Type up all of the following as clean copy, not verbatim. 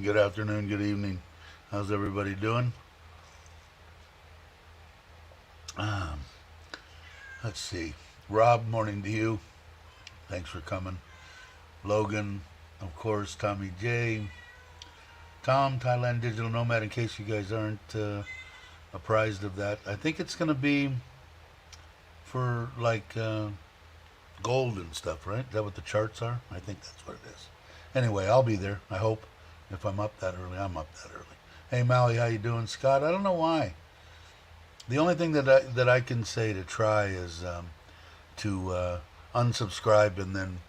good afternoon, good evening. How's everybody doing? Um, let's see. Rob, morning to you. Thanks for coming. Logan, of course, Tommy J. Tom, Thailand Digital Nomad, in case you guys aren't apprised of that. I think it's going to be for like gold and stuff, right? Is that what the charts are? I think that's what it is. Anyway, I'll be there, I hope. If I'm up that early, I'm up that early. Hey, Maui, how you doing? Scott, I don't know why. The only thing that I can say to try is to unsubscribe and then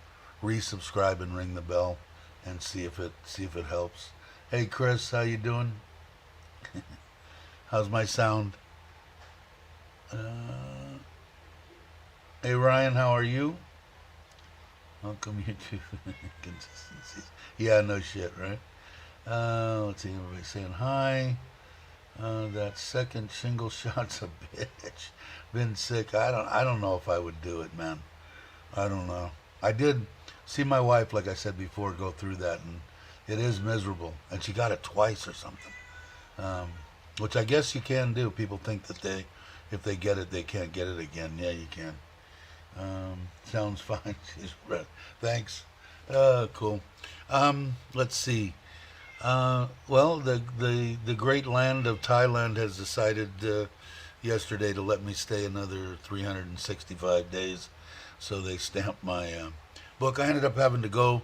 resubscribe and ring the bell and see if it helps. Hey, Chris, how you doing? How's my sound? Uh, hey, Ryan, how are you? Welcome YouTube consistencies. Yeah, no shit, right? Let's see, everybody saying hi. That second shingle shot's a bitch. Been sick. I don't know if I would do it, man. I don't know. I did see my wife, like I said before, go through that, and it is miserable. And she got it twice or something, um, which I guess you can do. People think that if they get it, they can't get it again. Yeah, you can. Sounds fine. She's red. Thanks. Cool. Let's see. Well, the great land of Thailand has decided yesterday to let me stay another 365 days. So they stamped my book. I ended up having to go.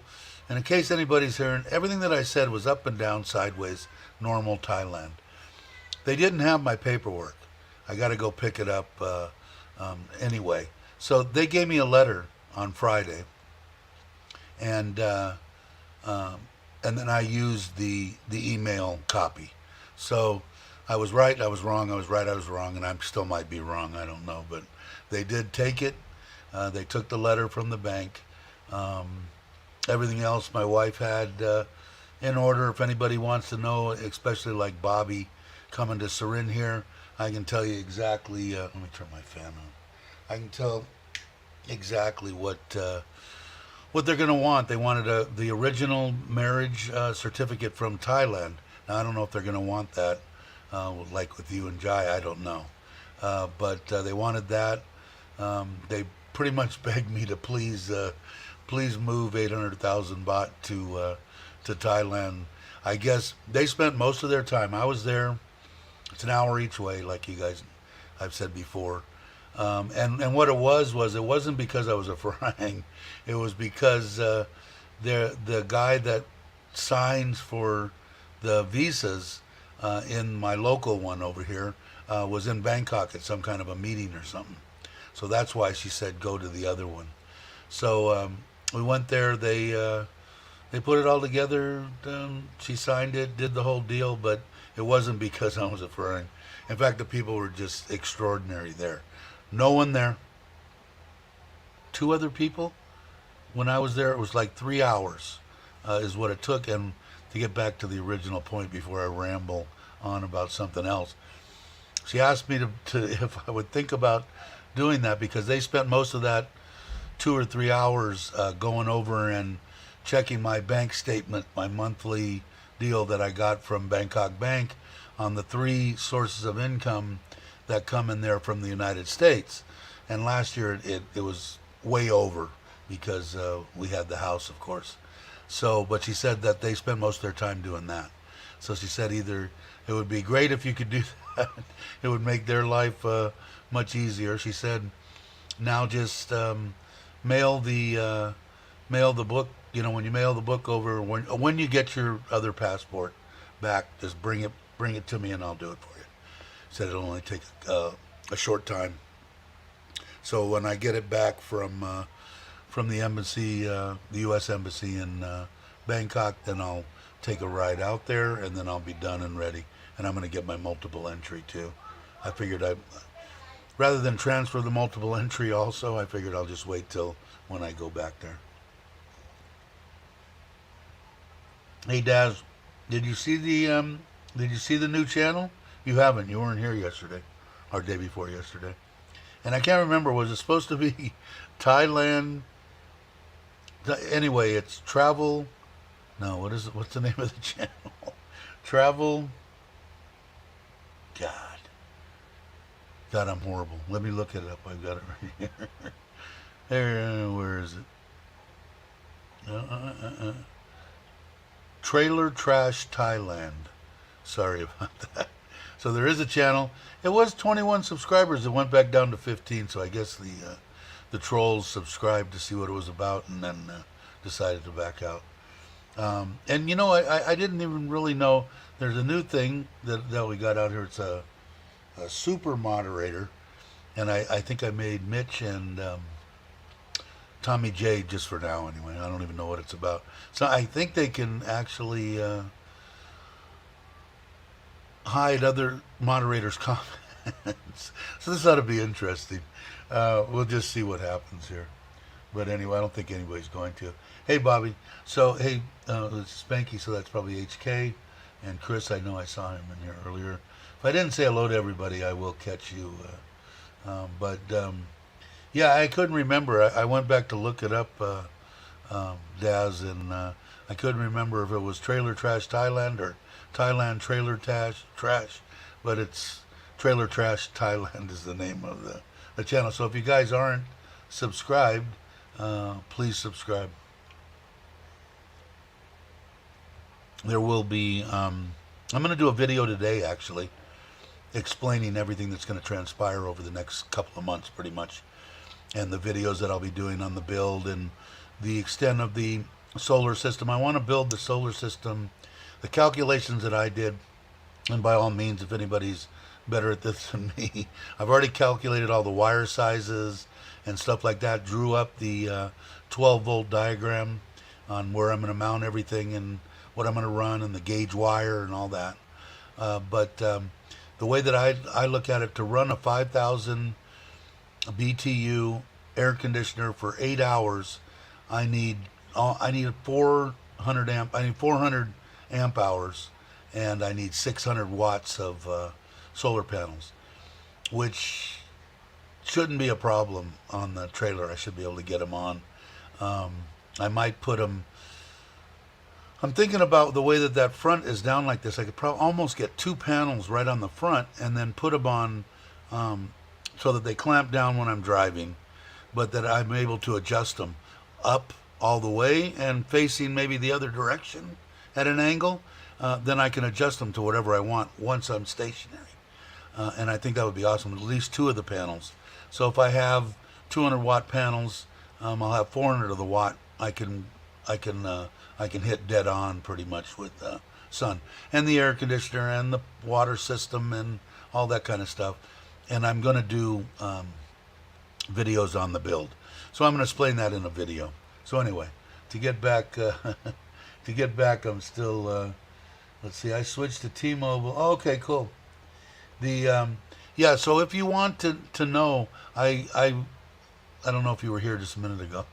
And in case anybody's hearing, everything that I said was up and down, sideways, normal Thailand. They didn't have my paperwork. I got to go pick it up anyway. So they gave me a letter on Friday, and and then I used the email copy. So I was right, I was wrong, I was right, I was wrong, and I still might be wrong. I don't know, but they did take it. They took the letter from the bank. Um, Everything else my wife had in order. If anybody wants to know, especially like Bobby coming to Surin here, I can tell you exactly. Let me turn my fan on. I can tell exactly what they're going to want. They wanted the original marriage certificate from Thailand. Now I don't know if they're going to want that, like with you and Jai. I don't know, but they wanted that. They pretty much begged me to please move 800,000 baht to Thailand. I guess they spent most of their time. I was there. It's an hour each way, like you guys, I've said before. And what it was it wasn't because I was a frying. It was because the guy that signs for the visas in my local one over here was in Bangkok at some kind of a meeting or something. So that's why she said go to the other one. So we went there. They put it all together. She signed it, did the whole deal, but it wasn't because I was a frying. In fact, the people were just extraordinary there. No one there. Two other people. When I was there, it was like 3 hours is what it took. And to get back to the original point before I ramble on about something else, she asked me to if I would think about doing that because they spent most of that 2 or 3 hours going over and checking my bank statement, my monthly deal that I got from Bangkok Bank on the three sources of income that come in there from the United States. And last year it was way over because we had the house, of course. So, but she said that they spend most of their time doing that. So she said either it would be great if you could do that, it would make their life much easier. She said now just mail the book. You know, when you mail the book over, when you get your other passport back, just bring it to me and I'll do it for you. Said it'll only take a short time. So when I get it back from the embassy, the U.S. embassy in Bangkok, then I'll take a ride out there and then I'll be done and ready. And I'm going to get my multiple entry too. I figured rather than transfer the multiple entry also, I figured I'll just wait till when I go back there. Hey Daz, did you see the new channel? You haven't. You weren't here yesterday, or day before yesterday. And I can't remember. Was it supposed to be Thailand? Anyway, it's travel. No, what is it? What's the name of the channel? Travel. God. God, I'm horrible. Let me look it up. I've got it right here. Where is it? Trailer Trash Thailand. Sorry about that. So there is a channel. It was 21 subscribers. It went back down to 15. So I guess the trolls subscribed to see what it was about and then decided to back out. And you know, I didn't even really know there's a new thing that we got out here. It's a super moderator, and I think I made Mitch and Tommy J just for now anyway. I don't even know what it's about. So I think they can actually hide other moderators' comments. So this ought to be interesting. We'll just see what happens here. But anyway, I don't think anybody's going to. Hey, Bobby. So, hey, it's Spanky, so that's probably HK. And Chris, I know I saw him in here earlier. If I didn't say hello to everybody, I will catch you. Yeah, I couldn't remember. I went back to look it up, Daz, and I couldn't remember if it was Trailer Trash Thailand or Thailand Trailer Trash, but it's Trailer Trash Thailand is the name of the channel. So if you guys aren't subscribed, please subscribe. There will be, I'm going to do a video today, actually, explaining everything that's going to transpire over the next couple of months, pretty much, and the videos that I'll be doing on the build and the extent of the solar system. I want to build the solar system, the calculations that I did, and by all means, if anybody's better at this than me, I've already calculated all the wire sizes and stuff like that, drew up the 12-volt diagram on where I'm going to mount everything and what I'm going to run and the gauge wire and all that. But the way that I look at it, to run a 5,000 BTU air conditioner for 8 hours, I need 400 amp hours, and I need 600 watts of solar panels, which shouldn't be a problem on the trailer. I should be able to get them on. I might put them. I'm thinking about the way that front is down like this. I could probably almost get 2 panels right on the front and then put them on so that they clamp down when I'm driving, but that I'm able to adjust them up all the way and facing maybe the other direction at an angle. Then I can adjust them to whatever I want once I'm stationary. And I think that would be awesome, at least 2 of the panels. So if I have 200 watt panels, I'll have 400 of the watt. I can hit dead on pretty much with sun and the air conditioner and the water system and all that kind of stuff. And I'm going to do videos on the build, so I'm going to explain that in a video. So anyway, to get back, I'm still. Let's see. I switched to T-Mobile. Oh, okay, cool. Yeah. So if you want to know, I don't know if you were here just a minute ago.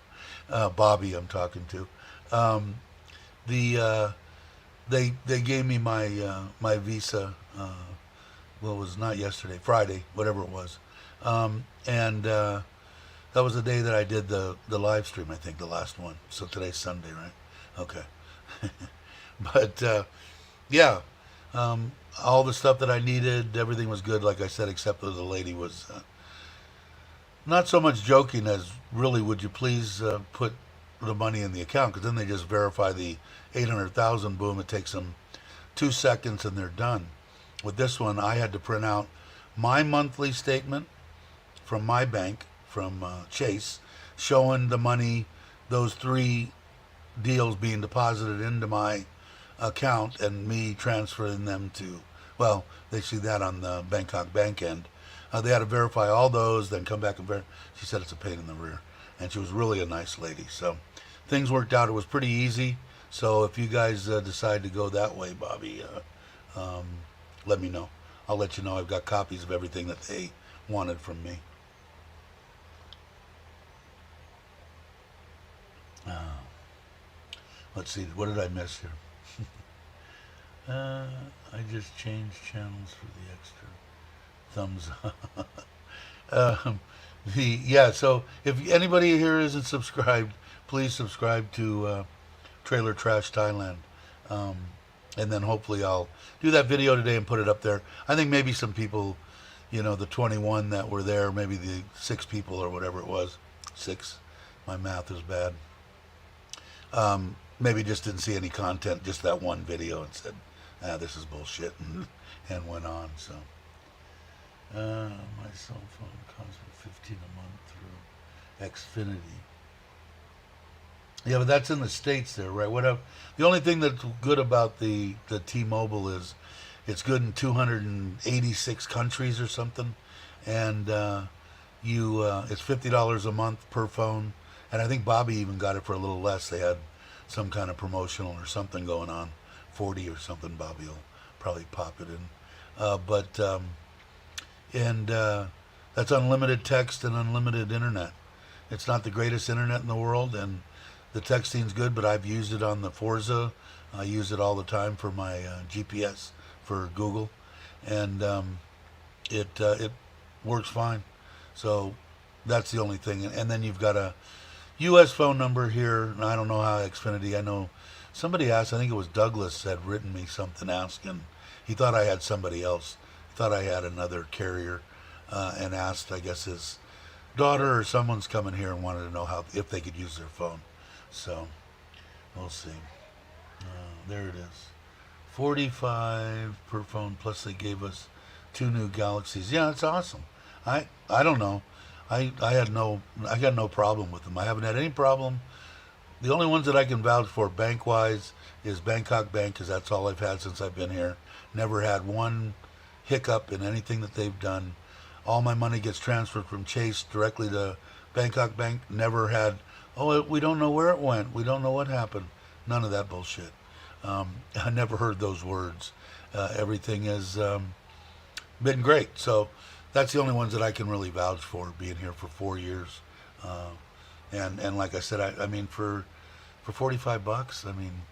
Bobby, I'm talking to. They gave me my visa. Well, it was not yesterday, Friday, whatever it was, and that was the day that I did the live stream. I think the last one. So today's Sunday, right? Okay. But yeah, all the stuff that I needed, everything was good, like I said, except that the lady was not so much joking as really, would you please put the money in the account, because then they just verify the 800,000. Boom, it takes them 2 seconds and they're done. With this one, I had to print out my monthly statement from my bank, from Chase, showing the money, those 3 deals being deposited into my account and me transferring them to, well, they see that on the Bangkok bank end. They had to verify all those, then come back and verify. She said it's a pain in the rear. And she was really a nice lady. So things worked out. It was pretty easy. So if you guys decide to go that way, Bobby, let me know. I'll let you know. I've got copies of everything that they wanted from me. Let's see. What did I miss here? I just changed channels for the extra thumbs up. Yeah, so if anybody here isn't subscribed, please subscribe to Trailer Trash Thailand. and then hopefully I'll do that video today and put it up there. I think maybe some people, the 21 that were there, maybe the 6 people or whatever it was, 6. My math is bad. Maybe just didn't see any content, just that one video, and said, this is bullshit, and went on. So my cell phone costs me $15 a month through Xfinity. Yeah, but that's in the States there, right? The only thing that's good about the T-Mobile is it's good in 286 countries or something, and it's $50 a month per phone. And I think Bobby even got it for a little less. They had some kind of promotional or something going on, 40 or something. Bobby will probably pop it in, that's unlimited text and unlimited internet. It's not the greatest internet in the world, and the texting's good, but I've used it on the Forza. I use it all the time for my GPS for Google, and it works fine. So that's the only thing. And then you've got a U.S. phone number here, and I don't know how Xfinity. I know somebody asked. I think it was Douglas had written me something asking. He thought I had somebody else. He thought I had another carrier, and asked. I guess his daughter or someone's coming here and wanted to know if they could use their phone. So we'll see. There it is. 45 per phone, plus they gave us 2 new Galaxies. Yeah, it's awesome. I don't know. I got no problem with them. I haven't had any problem. The only ones that I can vouch for bank wise is Bangkok Bank, because that's all I've had since I've been here. Never had one hiccup in anything that they've done. All my money gets transferred from Chase directly to Bangkok Bank. Never had, we don't know where it went. We don't know what happened. None of that bullshit. I never heard those words. Everything has been great. So that's the only ones that I can really vouch for, being here for 4 years. And like I said, I mean, for $45, I mean,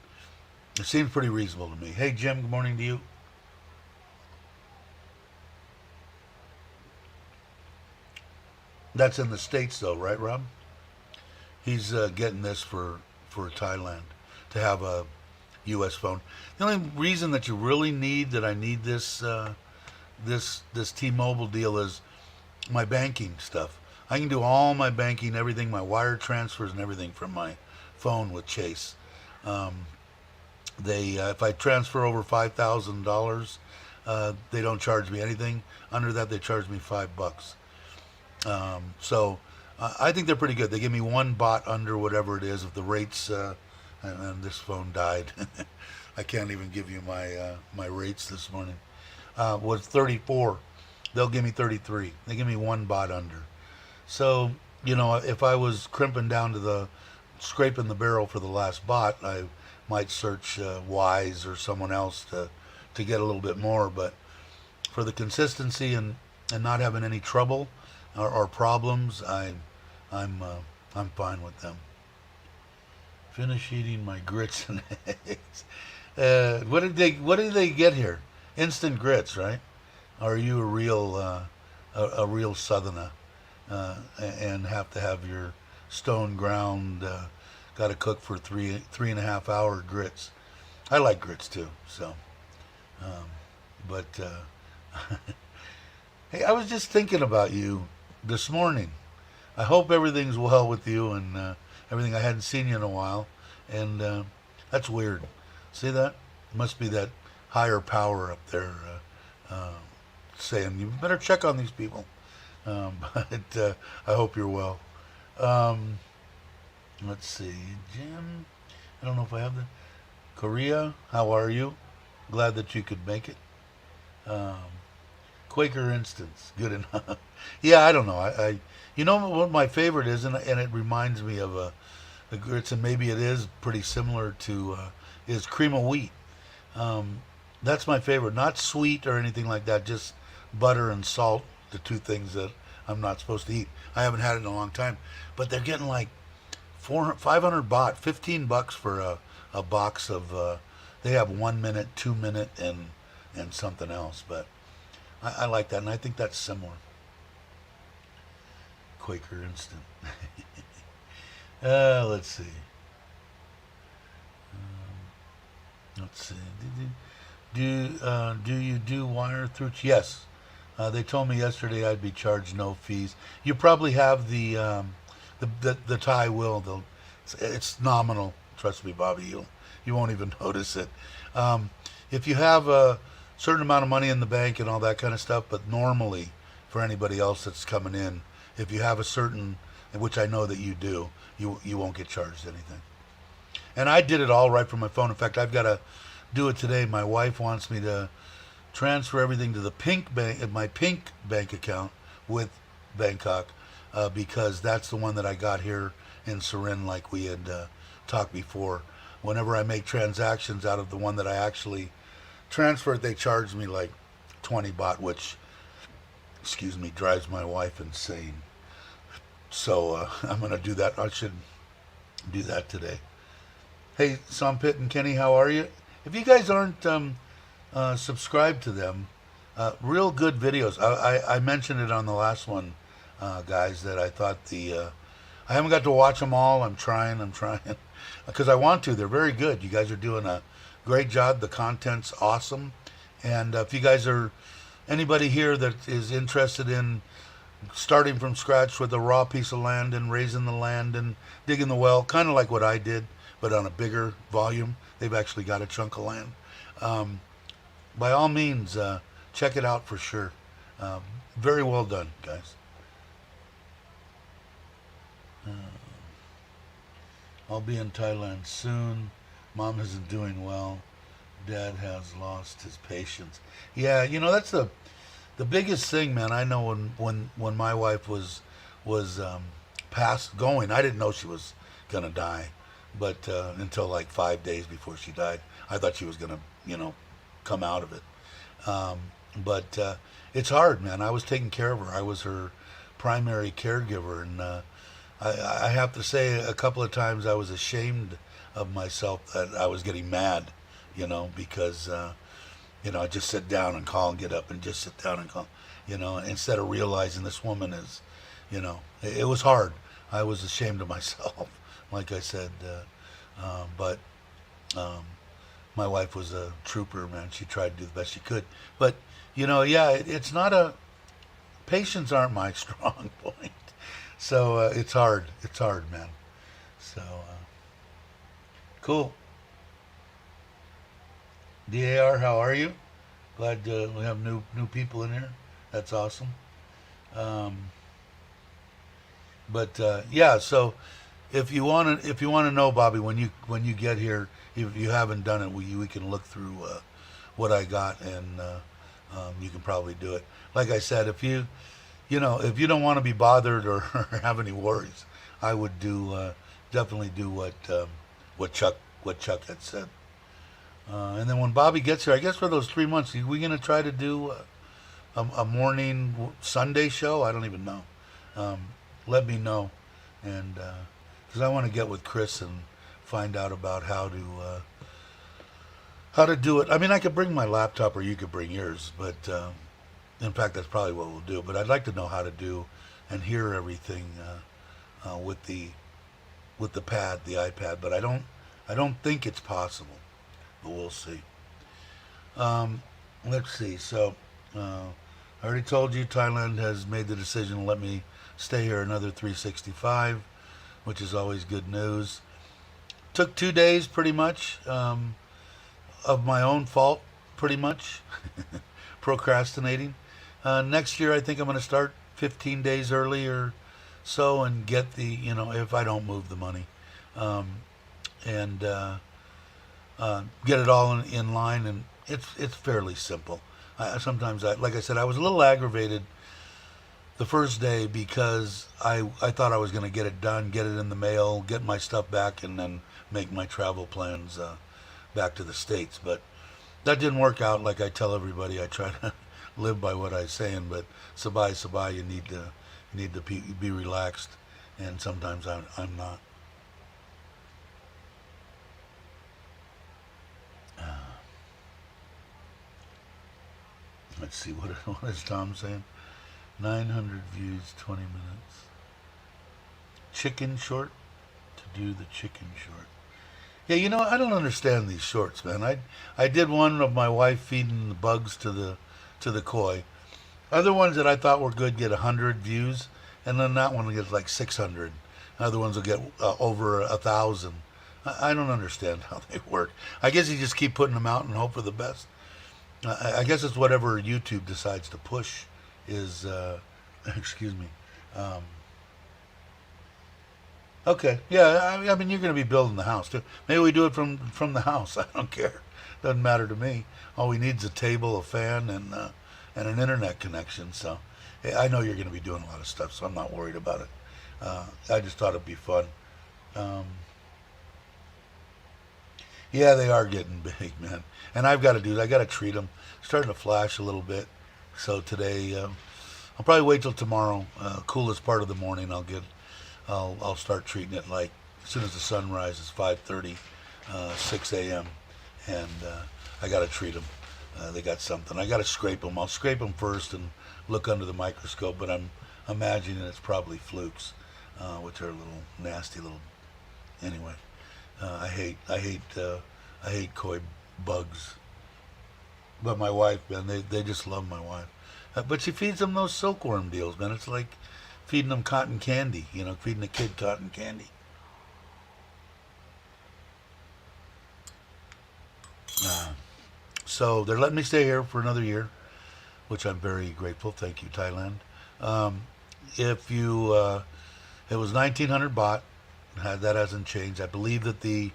it seems pretty reasonable to me. Hey, Jim, good morning to you. That's in the States, though, right, Rob? He's getting this for Thailand to have a U.S. phone. The only reason that you really need that I need this this T-Mobile deal is my banking stuff. I can do all my banking, everything, my wire transfers and everything from my phone with Chase. If I transfer over $5,000, they don't charge me anything. Under that, they charge me $5. So I think they're pretty good. They give me 1 baht under whatever it is. If the rates, and this phone died, I can't even give you my rates this morning. Was 34. They'll give me 33. They give me 1 baht under. So, if I was crimping down to scraping the barrel for the last baht, I might search Wise or someone else to get a little bit more. But for the consistency and not having any trouble or problems, I'm fine with them. Finish eating my grits and eggs. What did they get here? Instant grits, right? Or are you a real Southerner and have to have your stone ground? Got to cook for 3.5 hour grits. I like grits too. So, but hey, I was just thinking about you this morning. I hope everything's well with you and everything. I hadn't seen you in a while, and that's weird. See that? Must be that higher power up there saying you better check on these people. But I hope you're well. Let's see, Jim. I don't know if I have the Korea. How are you? Glad that you could make it. Quaker Instance, good enough. Yeah, I don't know. I you know what my favorite is, and it reminds me of the grits, and maybe it is pretty similar to is cream of wheat. That's my favorite. Not sweet or anything like that. Just butter and salt, the 2 things that I'm not supposed to eat. I haven't had it in a long time, but they're getting like 500 baht, $15 for a box of. They have 1 minute, 2 minute, and something else. But I like that, and I think that's similar. Quaker Instant. Let's see. Let's see. Do you do wire through? Yes. They told me yesterday I'd be charged no fees. You probably have the Thai will. It's nominal. Trust me, Bobby. You won't even notice it. Um, if you have a certain amount of money in the bank and all that kind of stuff, but normally for anybody else that's coming in, if you have a certain, which I know that you do, you won't get charged anything. And I did it all right from my phone. In fact, I've got to do it today. My wife wants me to transfer everything to the pink bank, my pink bank account with Bangkok, because that's the one that I got here in Surin, like we had talked before. Whenever I make transactions out of the one that I actually transferred, they charge me like 20 baht, which, excuse me, drives my wife insane. So I'm going to do that. I should do that today. Hey, Sampit and Kenny, how are you? If you guys aren't subscribed to them, real good videos. I mentioned it on the last one, guys, that I thought I haven't got to watch them all. I'm trying, because I want to. They're very good. You guys are doing a great job. The content's awesome. And if you guys are, anybody here that is interested in starting from scratch with a raw piece of land and raising the land and digging the well, kind of like what I did, but on a bigger volume, they've actually got a chunk of land. By all means, check it out for sure. Very well done, guys. I'll be in Thailand soon. Mom isn't doing well. Dad has lost his patience. Yeah, that's the biggest thing, man. I know when my wife was past going, I didn't know she was gonna die, but until like 5 days before she died, I thought she was gonna, come out of it. But it's hard, man. I was taking care of her. I was her primary caregiver, and I have to say, a couple of times I was ashamed of myself that I was getting mad, because I just sit down and call and get up and just sit down and call, instead of realizing this woman is, it was hard. I was ashamed of myself, like I said, but my wife was a trooper, man. She tried to do the best she could, but yeah, it's not patience aren't my strong point. So it's hard. It's hard, man. So cool. DAR, how are you? Glad we have new people in here. That's awesome. Um, but yeah, so if you want to know, Bobby, when you get here, if you haven't done it, we can look through what I got, and you can probably do it. Like I said, if you don't want to be bothered or have any worries, I would definitely do what Chuck had said. And then when Bobby gets here, I guess for those 3 months, are we gonna try to do a morning Sunday show? I don't even know. Let me know, and because I want to get with Chris and find out about how to do it. I mean, I could bring my laptop, or you could bring yours, but in fact, that's probably what we'll do. But I'd like to know how to do and hear everything with the pad, the iPad. But I don't think it's possible. But we'll see. Let's see. So I already told you Thailand has made the decision to let me stay here another 365, which is always good news. Took 2 days, pretty much, of my own fault, pretty much, procrastinating. Next year, I think I'm going to start 15 days early or so and get if I don't move the money, and get it all in line. And it's fairly simple. Sometimes, like I said, I was a little aggravated the first day because I thought I was going to get it done, get it in the mail, get my stuff back, and then make my travel plans back to the States. But that didn't work out. Like I tell everybody, I try to live by what I'm saying, but sabai, you need to be relaxed, and sometimes I'm not. Let's see, what is Tom saying? 900 views, 20 minutes. Chicken short? To do the chicken short. Yeah, I don't understand these shorts, man. I did one of my wife feeding the bugs to the koi. Other ones that I thought were good get 100 views, and then that one gets like 600. Other ones will get over 1,000. I don't understand how they work. I guess you just keep putting them out and hope for the best. I guess it's whatever YouTube decides to push is. Excuse me. Um, okay, yeah. I mean, you're going to be building the house too. Maybe we do it from the house. I don't care. Doesn't matter to me. All we need is a table, a fan, and an internet connection. So I know you're going to be doing a lot of stuff, so I'm not worried about it. I just thought it'd be fun. Um, yeah, they are getting big, man. And I've got to do that. I got to treat them. Starting to flash a little bit. So today, I'll probably wait till tomorrow. Coolest part of the morning, I'll start treating it like as soon as the sun rises, 5:30, 6 a.m. And I got to treat them. They got something. I got to scrape them. I'll scrape them first and look under the microscope. But I'm imagining it's probably flukes, which are a little nasty little. Anyway, I hate koi bugs. But my wife, man, they just love my wife. But she feeds them those silkworm deals, man. It's like feeding them cotton candy, feeding a kid cotton candy. Uh, so they're letting me stay here for another year, which I'm very grateful. Thank you, Thailand. Um, if you, it was 1,900 baht. That hasn't changed. I believe that the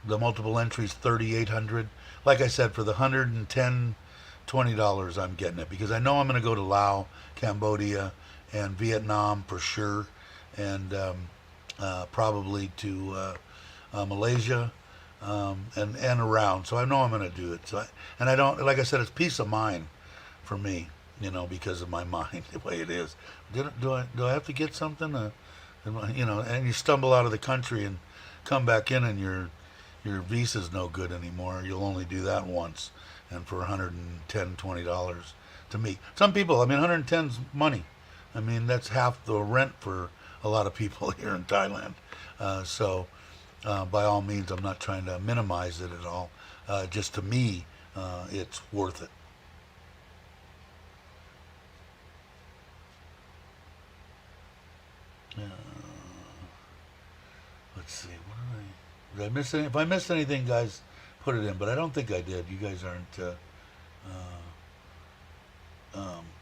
multiple entries 3,800. Like I said, for the 110 $20, I'm getting it because I know I'm going to go to Laos, Cambodia, and Vietnam for sure, and probably to Malaysia, and around. So I know I'm going to do it. And I don't, like I said, it's peace of mind for me, because of my mind the way it is. Do I have to get something? And you stumble out of the country and come back in, and your visa's no good anymore. You'll only do that once, and for 110 $20 to me. Some people, 110's money. That's half the rent for a lot of people here in Thailand. So by all means, I'm not trying to minimize it at all. Just to me, it's worth it. Uh, let's see. Did I miss any? If I missed anything, guys, put it in. But I don't think I did. You guys aren't.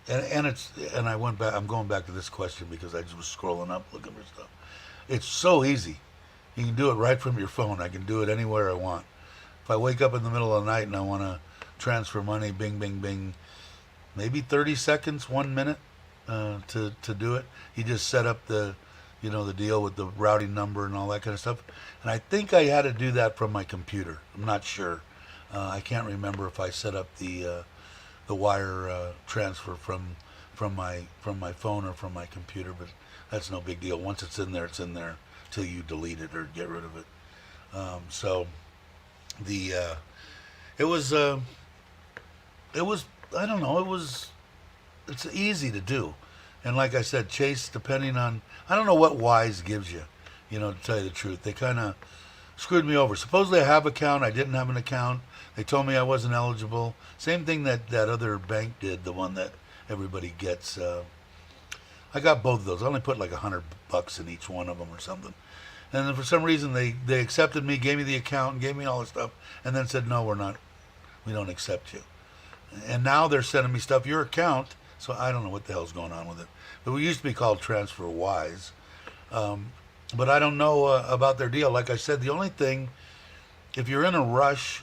And I went back. I'm going back to this question because I just was scrolling up looking for stuff. It's so easy. You can do it right from your phone. I can do it anywhere I want. If I wake up in the middle of the night and I want to transfer money, bing, bing, bing, maybe 30 seconds, 1 minute to do it. You just set up the deal with the routing number and all that kind of stuff. And I think I had to do that from my computer. I'm not sure. I can't remember if I set up the wire transfer from my phone or from my computer, but that's no big deal. Once it's in there till you delete it or get rid of it. So the it was I don't know, it's easy to do. And like I said, Chase, depending on, I don't know what Wise gives you, to tell you the truth. They kind of screwed me over. Supposedly I have an account. I didn't have an account. They told me I wasn't eligible. Same thing that other bank did, the one that everybody gets. I got both of those. I only put like $100 in each one of them or something. And then for some reason they accepted me, gave me the account, and gave me all this stuff, and then said, no, we don't accept you. And now they're sending me stuff, your account. So I don't know what the hell's going on with it. But we used to be called TransferWise. But I don't know about their deal. Like I said, the only thing, if you're in a rush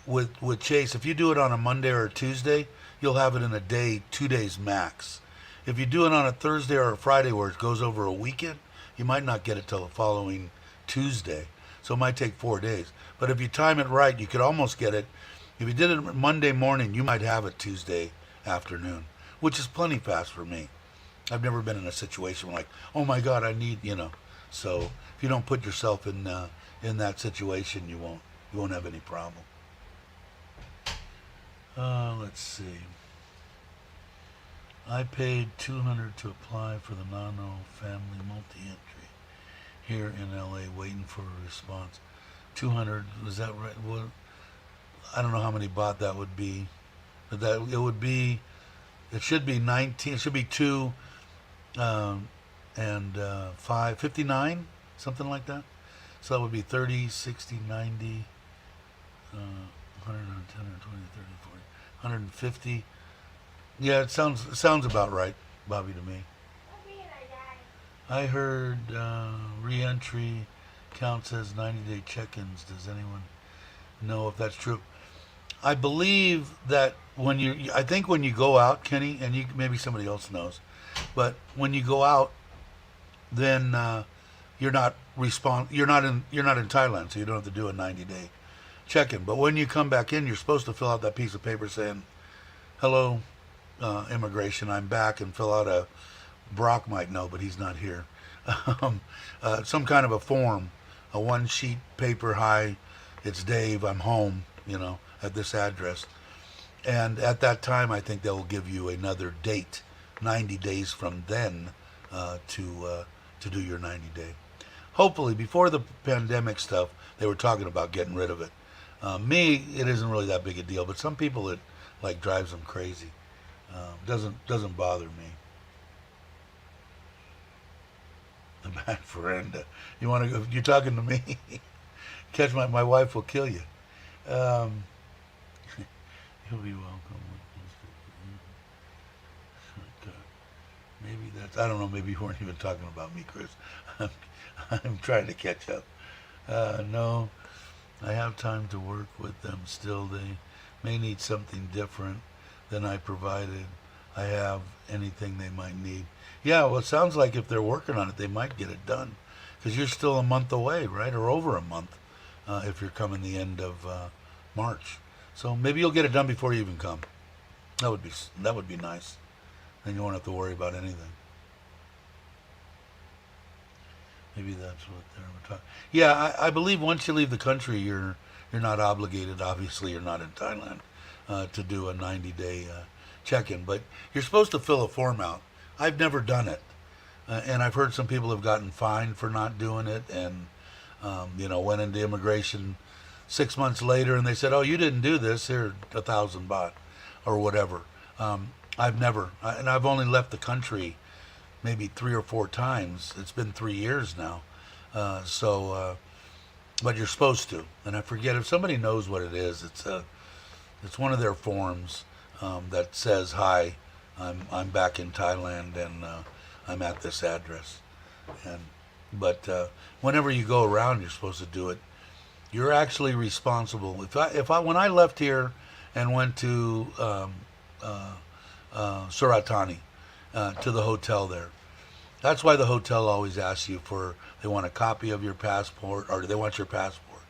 with Chase, if you do it on a Monday or a Tuesday, you'll have it in a day, 2 days max. If you do it on a Thursday or a Friday where it goes over a weekend, you might not get it till the following Tuesday. So it might take 4 days. But if you time it right, you could almost get it. If you did it Monday morning, you might have it Tuesday afternoon, which is plenty fast for me. I've never been in a situation where like, oh my God, I need, So if you don't put yourself in that situation, you won't have any problem. Let's see. I paid $200 to apply for the Nano Family Multi-Entry. here in LA waiting for a response. 200, was that right? Well, I don't know how many baht that would be. But that it would be, it should be 19, it should be 2 and 5, 59, something like that. So that would be 30, 60, 90, 110, 120, 30, 40, 150. Yeah, it sounds about right, Bobby, to me. I heard re-entry counts as 90-day check-ins. Does anyone know if that's true? I believe that I think when you go out, Kenny, and maybe somebody else knows, but when you go out, then you're not in Thailand, so you don't have to do a 90-day check-in. But when you come back in, you're supposed to fill out that piece of paper saying, "Hello, immigration, I'm back," and fill out a Brock might know, but he's not here. Some kind of a form, a one sheet paper. Hi, it's Dave. I'm home. At this address. And at that time, I think they'll give you another date, 90 days from then, to do your 90-day. Hopefully, before the pandemic stuff, they were talking about getting rid of it. Me, it isn't really that big a deal, but some people it like drives them crazy. Doesn't bother me. The bad friend. You want to go? You're talking to me. Catch my wife will kill you. You'll be welcome. Maybe that's, I don't know, maybe you weren't even talking about me, Chris. I'm trying to catch up. No, I have time to work with them still. They may need something different than I provided. I have anything they might need. Yeah, well, it sounds like if they're working on it, they might get it done. Because you're still a month away, right? Or over a month, if you're coming the end of March. So maybe you'll get it done before you even come. That would be nice. Then you won't have to worry about anything. Maybe that's what they're talking. Yeah, I believe once you leave the country, you're not obligated. Obviously, you're not in Thailand to do a 90-day check-in, but you're supposed to fill a form out. I've never done it, and I've heard some people have gotten fined for not doing it, and went into immigration 6 months later, and they said, "Oh, you didn't do this. Here, 1,000 baht, or whatever." I've never, and I've only left the country maybe 3 or 4 times. It's been 3 years now, but you're supposed to. And I forget if somebody knows what it is. It's one of their forms that says, "Hi, I'm back in Thailand, and I'm at this address." But whenever you go around, you're supposed to do it. You're actually responsible. When I left here and went to Suratani, to the hotel there. That's why the hotel always asks you they want a copy of your passport, or they want your passport.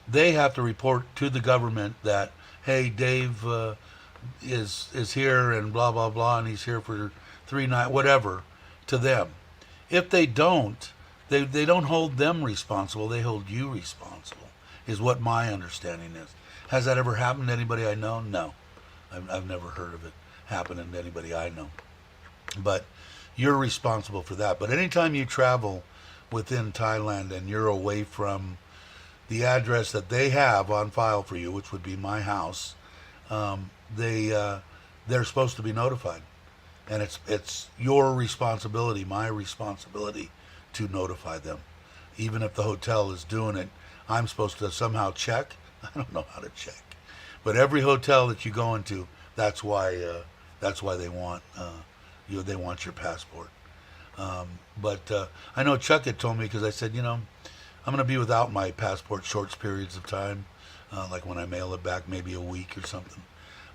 They have to report to the government that, hey, Dave is here and blah, blah, blah, and he's here for 3 nights, whatever, to them. If they don't, they don't hold them responsible, they hold you responsible, is what my understanding is. Has that ever happened to anybody I know? No. I've never heard of it happening to anybody I know. But you're responsible for that. But anytime you travel within Thailand and you're away from the address that they have on file for you, which would be my house, they're supposed to be notified. And it's your responsibility, my responsibility, to notify them. Even if the hotel is doing it, I'm supposed to somehow check. I don't know how to check. But every hotel that you go into, that's why they want they want your passport. But I know Chuck had told me, because I said, I'm going to be without my passport short periods of time, like when I mail it back, maybe a week or something.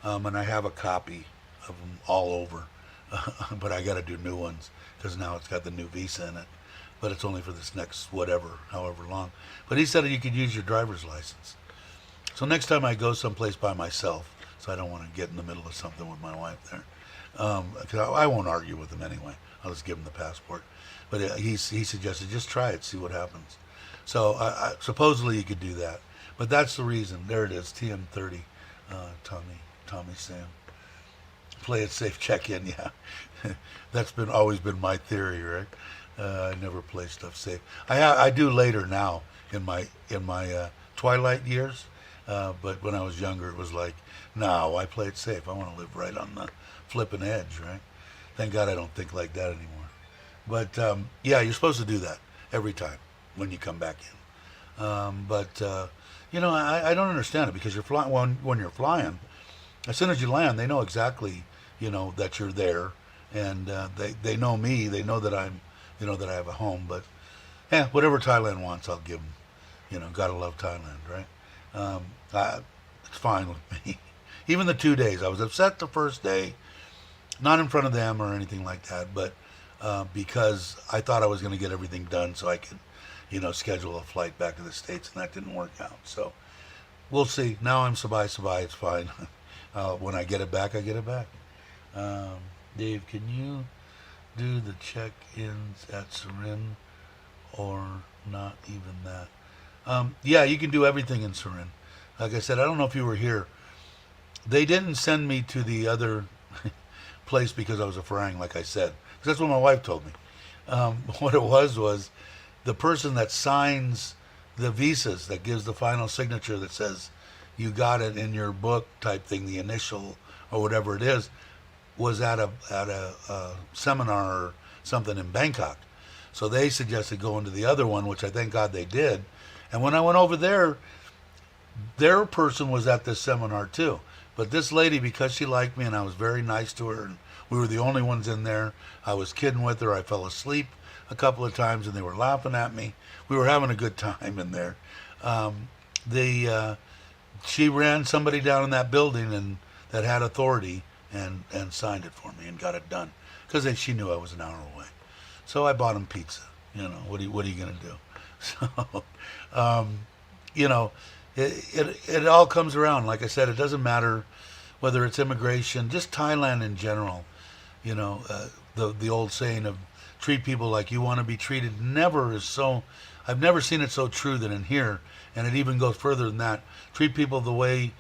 And I have a copy of them all over, but I got to do new ones because now it's got the new visa in it. But it's only for this next however long. But he said you could use your driver's license. So next time I go someplace by myself, so I don't want to get in the middle of something with my wife there, because I won't argue with him anyway. I'll just give him the passport. But he suggested just try it, see what happens. So supposedly you could do that. But that's the reason. There it is, TM30, Tommy Sam. Play it safe, check in. Yeah, that's always been my theory, right? I never play stuff safe. I do later now in my twilight years, but when I was younger, it was like, no, I play it safe. I want to live right on the flipping edge, right? Thank God I don't think like that anymore. But yeah, you're supposed to do that every time when you come back in. But I don't understand it because you're flying when you're flying. As soon as you land, they know exactly that you're there, and they know me. They know that that I have a home. But yeah, whatever Thailand wants, I'll give them. Gotta love Thailand, right? It's fine with me. Even the 2 days, I was upset the first day, not in front of them or anything like that, but because I thought I was going to get everything done so I could, schedule a flight back to the States, and that didn't work out. So we'll see. Now I'm sabai. It's fine. When I get it back, I get it back. Dave, can you do the check-ins at Surin or not even that? Yeah, you can do everything in Surin. Like I said, I don't know if you were here. They didn't send me to the other place because I was a Farang, like I said. 'Cause that's what my wife told me. What it was the person that signs the visas, that gives the final signature that says you got it in your book type thing, the initial or whatever it is, was at a seminar or something in Bangkok. So they suggested going to the other one, which I thank God they did. And when I went over there, their person was at this seminar too. But this lady, because she liked me and I was very nice to her, and we were the only ones in there, I was kidding with her. I fell asleep a couple of times and they were laughing at me. We were having a good time in there. She ran somebody down in that building and that had authority and signed it for me and got it done because she knew I was an hour away. So I bought him pizza. What are you going to do? So, it all comes around. Like I said, it doesn't matter whether it's immigration, just Thailand in general. The old saying of treat people like you want to be treated I've never seen it so true than in here. And it even goes further than that. Treat people the way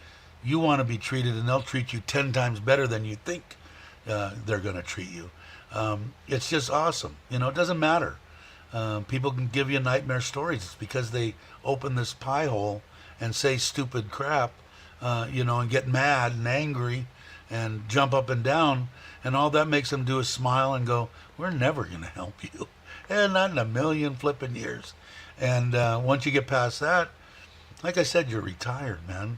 you want to be treated and they'll treat you 10 times better than you think they're going to treat you. It's just awesome. It doesn't matter. People can give you nightmare stories. It's because they open this pie hole and say stupid crap, and get mad and angry and jump up and down. And all that makes them do is smile and go, we're never going to help you. And not in a million flipping years. And once you get past that, like I said, you're retired, man.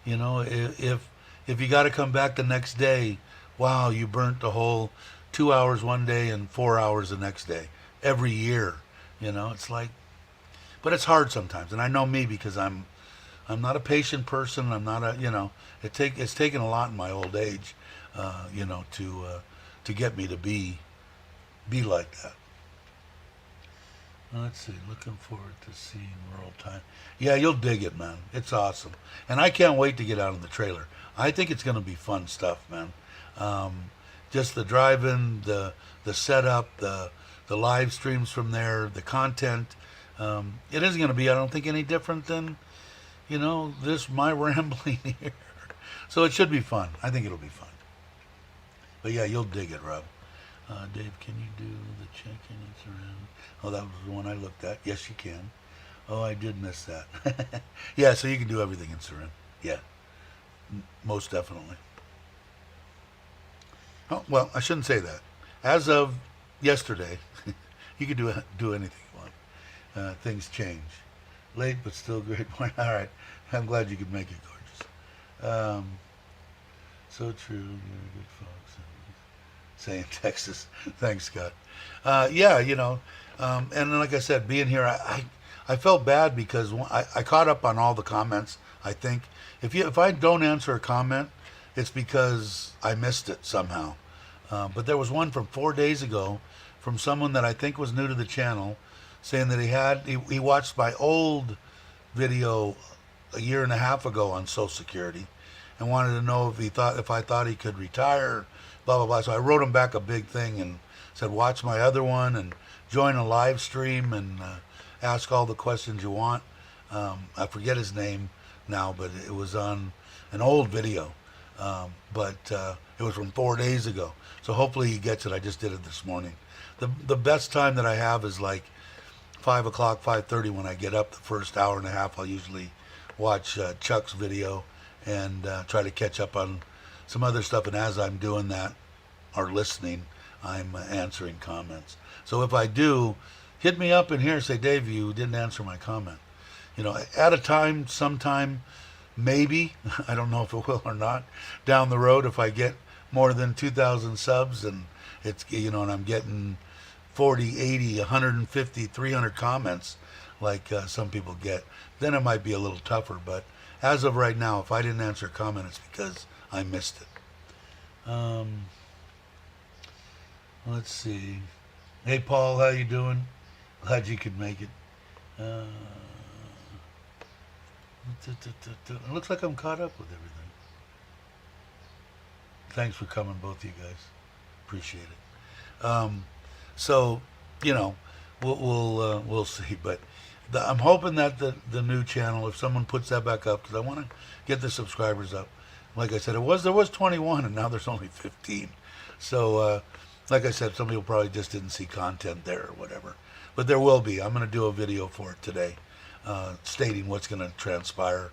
If you got to come back the next day, wow, you burnt the whole 2 hours one day and 4 hours the next day. Every year, it's like, but it's hard sometimes. And I know me because I'm not a patient person. I'm not it's taken a lot in my old age, to get me to be like that. Let's see. Looking forward to seeing World Time. Yeah, you'll dig it, man. It's awesome, and I can't wait to get out in the trailer. I think it's going to be fun stuff, man. Just the driving, the setup, the live streams from there, the content. It isn't going to be, I don't think, any different than, my rambling here. So it should be fun. I think it'll be fun. But yeah, you'll dig it, Rob. Dave, can you do the check-in and surround? Oh, that was the one I looked at. Yes, you can. Oh, I did miss that. Yeah, so you can do everything in Surin. Yeah, most definitely. Oh, well, I shouldn't say that. As of yesterday, you can do anything you want. Things change. Late, but still great point. All right. I'm glad you could make it, gorgeous. So true. You're good folks. Saying Texas. Thanks, Scott. Yeah, and like I said, being here, I felt bad because I caught up on all the comments. I think if I don't answer a comment, it's because I missed it somehow. But there was one from 4 days ago from someone that I think was new to the channel, saying that he watched my old video a year and a half ago on Social Security and wanted to know if I thought he could retire, blah blah blah. So I wrote him back a big thing and said, watch my other one and join a live stream and ask all the questions you want. I forget his name now, but it was on an old video. But it was from 4 days ago. So hopefully he gets it. I just did it this morning. The best time that I have is like 5 o'clock, 5:30 when I get up. The first hour and a half, I'll usually watch Chuck's video and try to catch up on some other stuff. And as I'm doing that or listening, I'm answering comments. So if I do, hit me up in here. Say, Dave, you didn't answer my comment. At a time, sometime, maybe, I don't know if it will or not, down the road, if I get more than 2,000 subs and and I'm getting 40, 80, 150, 300 comments like some people get, then it might be a little tougher. But as of right now, if I didn't answer a comment, it's because I missed it. Let's see. Hey, Paul, how you doing? Glad you could make it. It looks like I'm caught up with everything. Thanks for coming, both of you guys. Appreciate it. So, we'll see. But I'm hoping that the new channel, if someone puts that back up, because I want to get the subscribers up. Like I said, there was 21, and now there's only 15. So, like I said, some people probably just didn't see content there or whatever. But there will be. I'm going to do a video for it today, stating what's going to transpire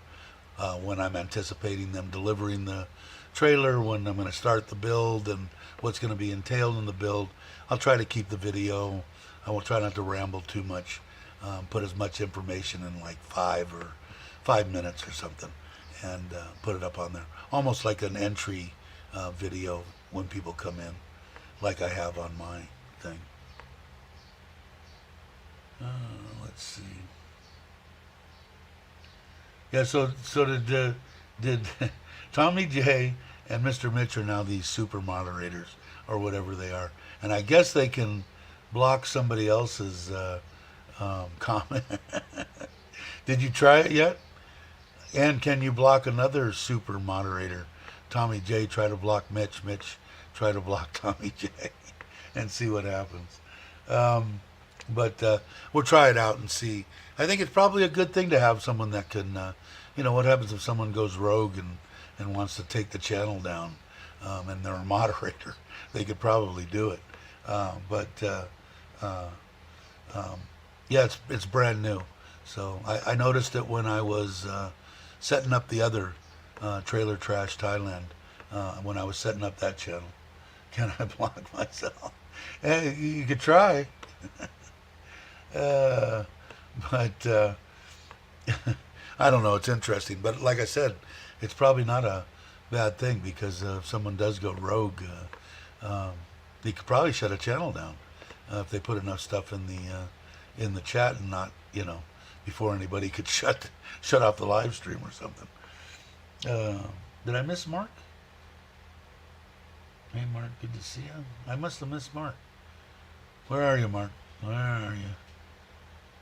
when I'm anticipating them delivering the trailer, when I'm going to start the build, and what's going to be entailed in the build. I'll try to keep the video. I will try not to ramble too much. Put as much information in like 5 minutes or something, and put it up on there. Almost like an entry video when people come in, like I have on my thing. Let's see. Yeah, so did Tommy J and Mr. Mitch are now these super moderators or whatever they are, and I guess they can block somebody else's comment. Did you try it yet? And can you block another super moderator? Tommy J, try to block Mitch. Mitch, try to block Tommy J, and see what happens. But we'll try it out and see. I think it's probably a good thing to have someone that can, what happens if someone goes rogue and wants to take the channel down, and they're a moderator? They could probably do it. Yeah, it's brand new. So I noticed it when I was setting up the other Trailer Trash Thailand, when I was setting up that channel. Can I block myself? Hey, you could try. But I don't know. It's interesting. But like I said, it's probably not a bad thing, because if someone does go rogue, they could probably shut a channel down if they put enough stuff in the chat, and not, before anybody could shut off the live stream or something. Did I miss Mark? Hey, Mark, good to see you. I must have missed Mark. Where are you, Mark? Where are you?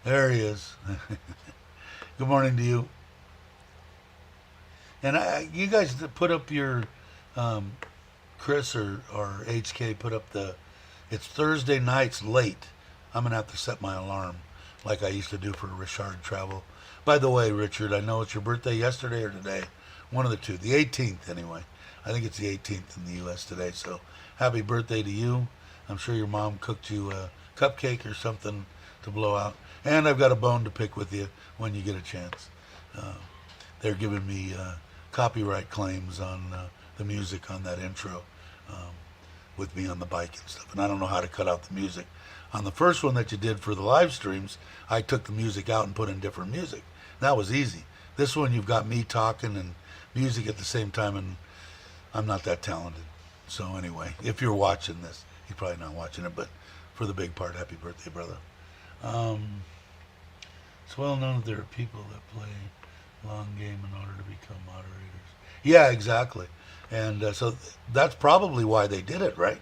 There he is. Good morning to you. And you guys put up your, Chris or HK put up it's Thursday nights late. I'm going to have to set my alarm like I used to do for Richard Travel. By the way, Richard, I know it's your birthday yesterday or today. One of the two. The 18th, anyway. I think it's the 18th in the U.S. today. So happy birthday to you. I'm sure your mom cooked you a cupcake or something to blow out. And I've got a bone to pick with you when you get a chance. They're giving me copyright claims on the music on that intro, with me on the bike and stuff. And I don't know how to cut out the music. On the first one that you did for the live streams, I took the music out and put in different music. That was easy. This one, you've got me talking and music at the same time, and I'm not that talented. So anyway, if you're watching this, you're probably not watching it, but for the big part, happy birthday, brother. It's well known that there are people that play long game in order to become moderators. Yeah, exactly. And so that's probably why they did it, right?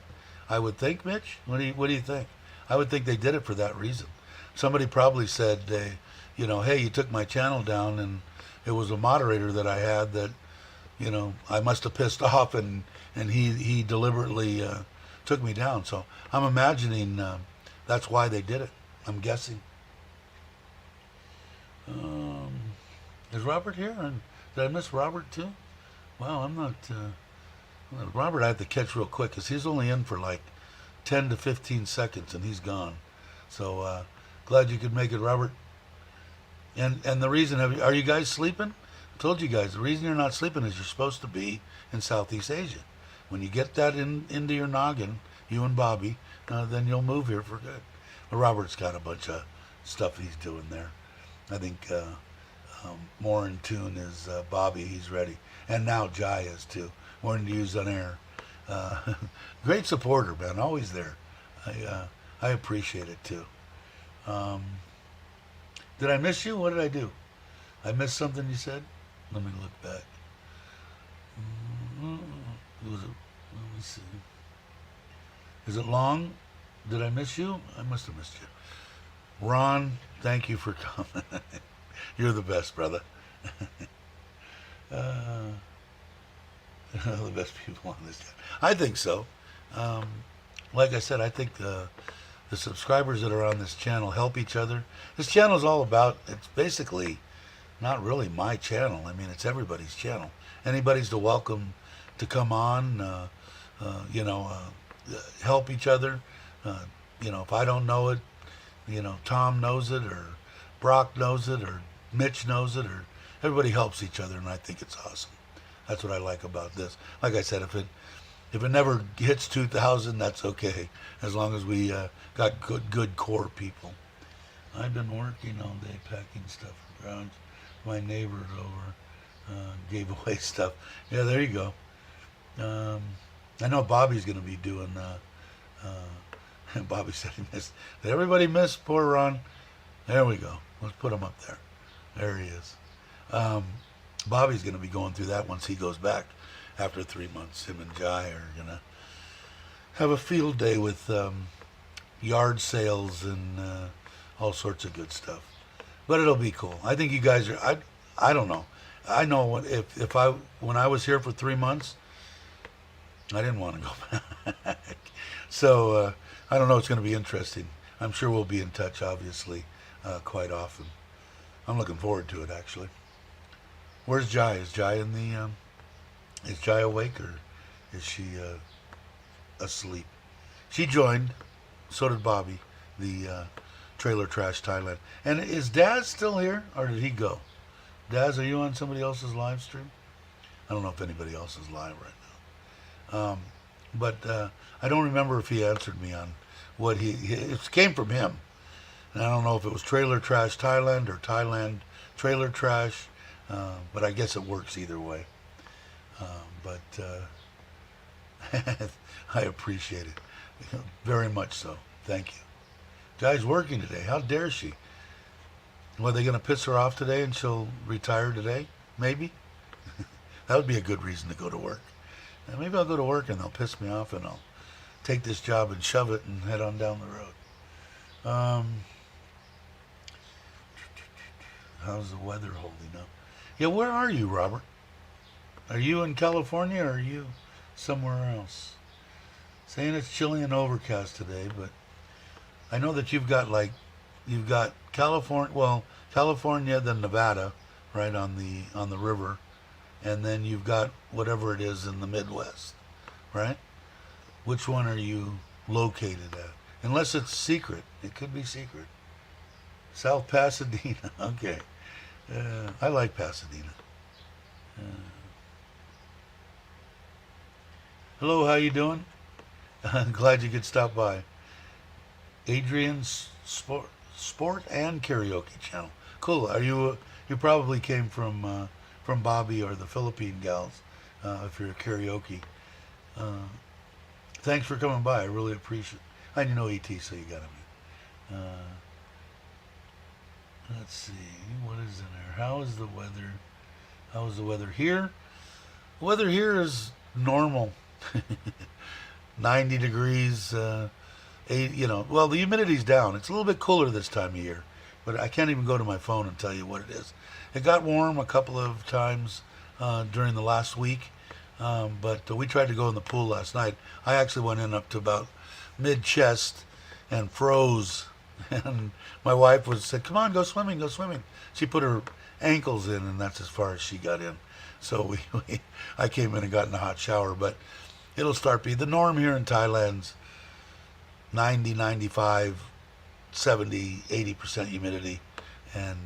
I would think, Mitch. What do you think? I would think they did it for that reason. Somebody probably said, hey, you took my channel down, and it was a moderator that I had that, I must have pissed off, and he deliberately took me down. So I'm imagining that's why they did it. I'm guessing. Is Robert here? And did I miss Robert too? Wow, I'm not. Robert I had to catch real quick because he's only in for like 10 to 15 seconds and he's gone. So glad you could make it, Robert. And the reason, are you guys sleeping? I told you guys, the reason you're not sleeping is you're supposed to be in Southeast Asia. When you get that into your noggin, you and Bobby, then you'll move here for good. But Robert's got a bunch of stuff he's doing there. I think more in tune is Bobby. He's ready. And now Jai is too. Wanting to use on air. Great supporter, man. Always there. I appreciate it too. Did I miss you? What did I do? I missed something you said? Let me look back. Let me see. Is it long? Did I miss you? I must have missed you. Ron, thank you for coming. You're the best, brother. The best people on this channel. I think so. Like I said, I think the subscribers that are on this channel help each other. This channel is all about, it's basically not really my channel. I mean, it's everybody's channel. Anybody's welcome to come on, help each other. If I don't know it, Tom knows it, or Brock knows it, or Mitch knows it, or everybody helps each other, and I think it's awesome. That's what I like about this. Like I said, if it never hits 2,000, that's okay, as long as we got good core people. I've been working all day packing stuff for garage. My neighbor's over, gave away stuff. Yeah, there you go. I know Bobby's going to be doing. Bobby said he missed. Did everybody miss poor Ron? There we go. Let's put him up there. There he is. Bobby's going to be going through that once he goes back after 3 months. Him and Jai are going to have a field day with yard sales and all sorts of good stuff. But it'll be cool. I think you guys are. I don't know. I know when I was here for 3 months, I didn't want to go back. So I don't know. It's going to be interesting. I'm sure we'll be in touch, obviously, quite often. I'm looking forward to it, actually. Where's Jai? Is Jai in the? Is Jai awake or is she asleep? She joined. So did Bobby, the Trailer Trash Thailand. And is Daz still here, or did he go? Daz, are you on somebody else's live stream? I don't know if anybody else is live right now. But I don't remember if he answered me on what it came from him. And I don't know if it was Trailer Trash Thailand or Thailand Trailer Trash, but I guess it works either way. But I appreciate it very much so. Thank you. Jai's working today. How dare she? Well, are they going to piss her off today and she'll retire today? Maybe. That would be a good reason to go to work. And maybe I'll go to work and they'll piss me off and I'll take this job and shove it and head on down the road. How's the weather holding up? Yeah, where are you, Robert? Are you in California or are you somewhere else? Saying it's chilly and overcast today, but I know that you've got California, then Nevada, right on the river, and then you've got whatever it is in the Midwest, right? Which one are you located at? Unless it's secret, it could be secret. South Pasadena, okay. I like Pasadena. Hello, how you doing? I'm glad you could stop by. Adrian's Sport and Karaoke channel. Cool. Are you? You probably came from Bobby or the Philippine gals, if you're a karaoke. Thanks for coming by. I really appreciate it. I know ET, so you got me. Let's see. What is in there? How is the weather? How is the weather here? The weather here is normal. 90 degrees. Well, the humidity's down. It's a little bit cooler this time of year, but I can't even go to my phone and tell you what it is. It got warm a couple of times during the last week, but we tried to go in the pool last night. I actually went in up to about mid-chest and froze, and my wife said, "Come on, go swimming, go swimming." She put her ankles in, and that's as far as she got in. So I came in and got in a hot shower, but it'll start being the norm here in Thailand's 90, 95, 70, 80% humidity, and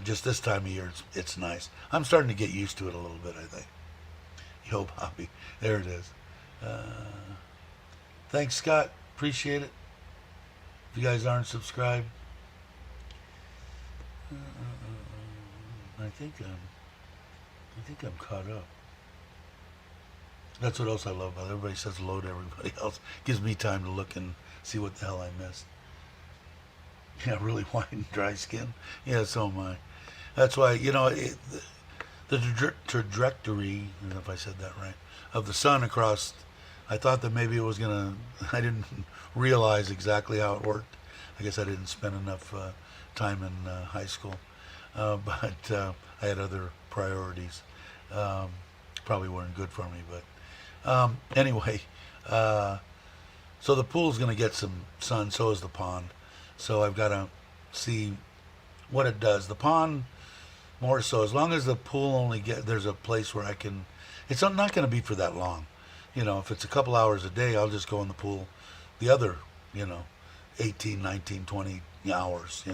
just this time of year, it's nice. I'm starting to get used to it a little bit, I think. Yo, Bobby, there it is. Uh, Thanks, Scott. Appreciate it. If you guys aren't subscribed, I think I'm caught up. That's what else I love about it. Everybody says hello to everybody else. Gives me time to look and see what the hell I missed. Yeah, really white and dry skin. Yeah, so am I. That's why, the trajectory, I don't know if I said that right, of the sun across, I thought that maybe it was going to, I didn't realize exactly how it worked. I guess I didn't spend enough time in high school. But I had other priorities. Probably weren't good for me, but anyway, so the pool's going to get some sun, so is the pond. So I've got to see what it does. The pond, more so, as long as the pool there's a place where I can, it's not going to be for that long. If it's a couple hours a day, I'll just go in the pool the other, 18, 19, 20 hours,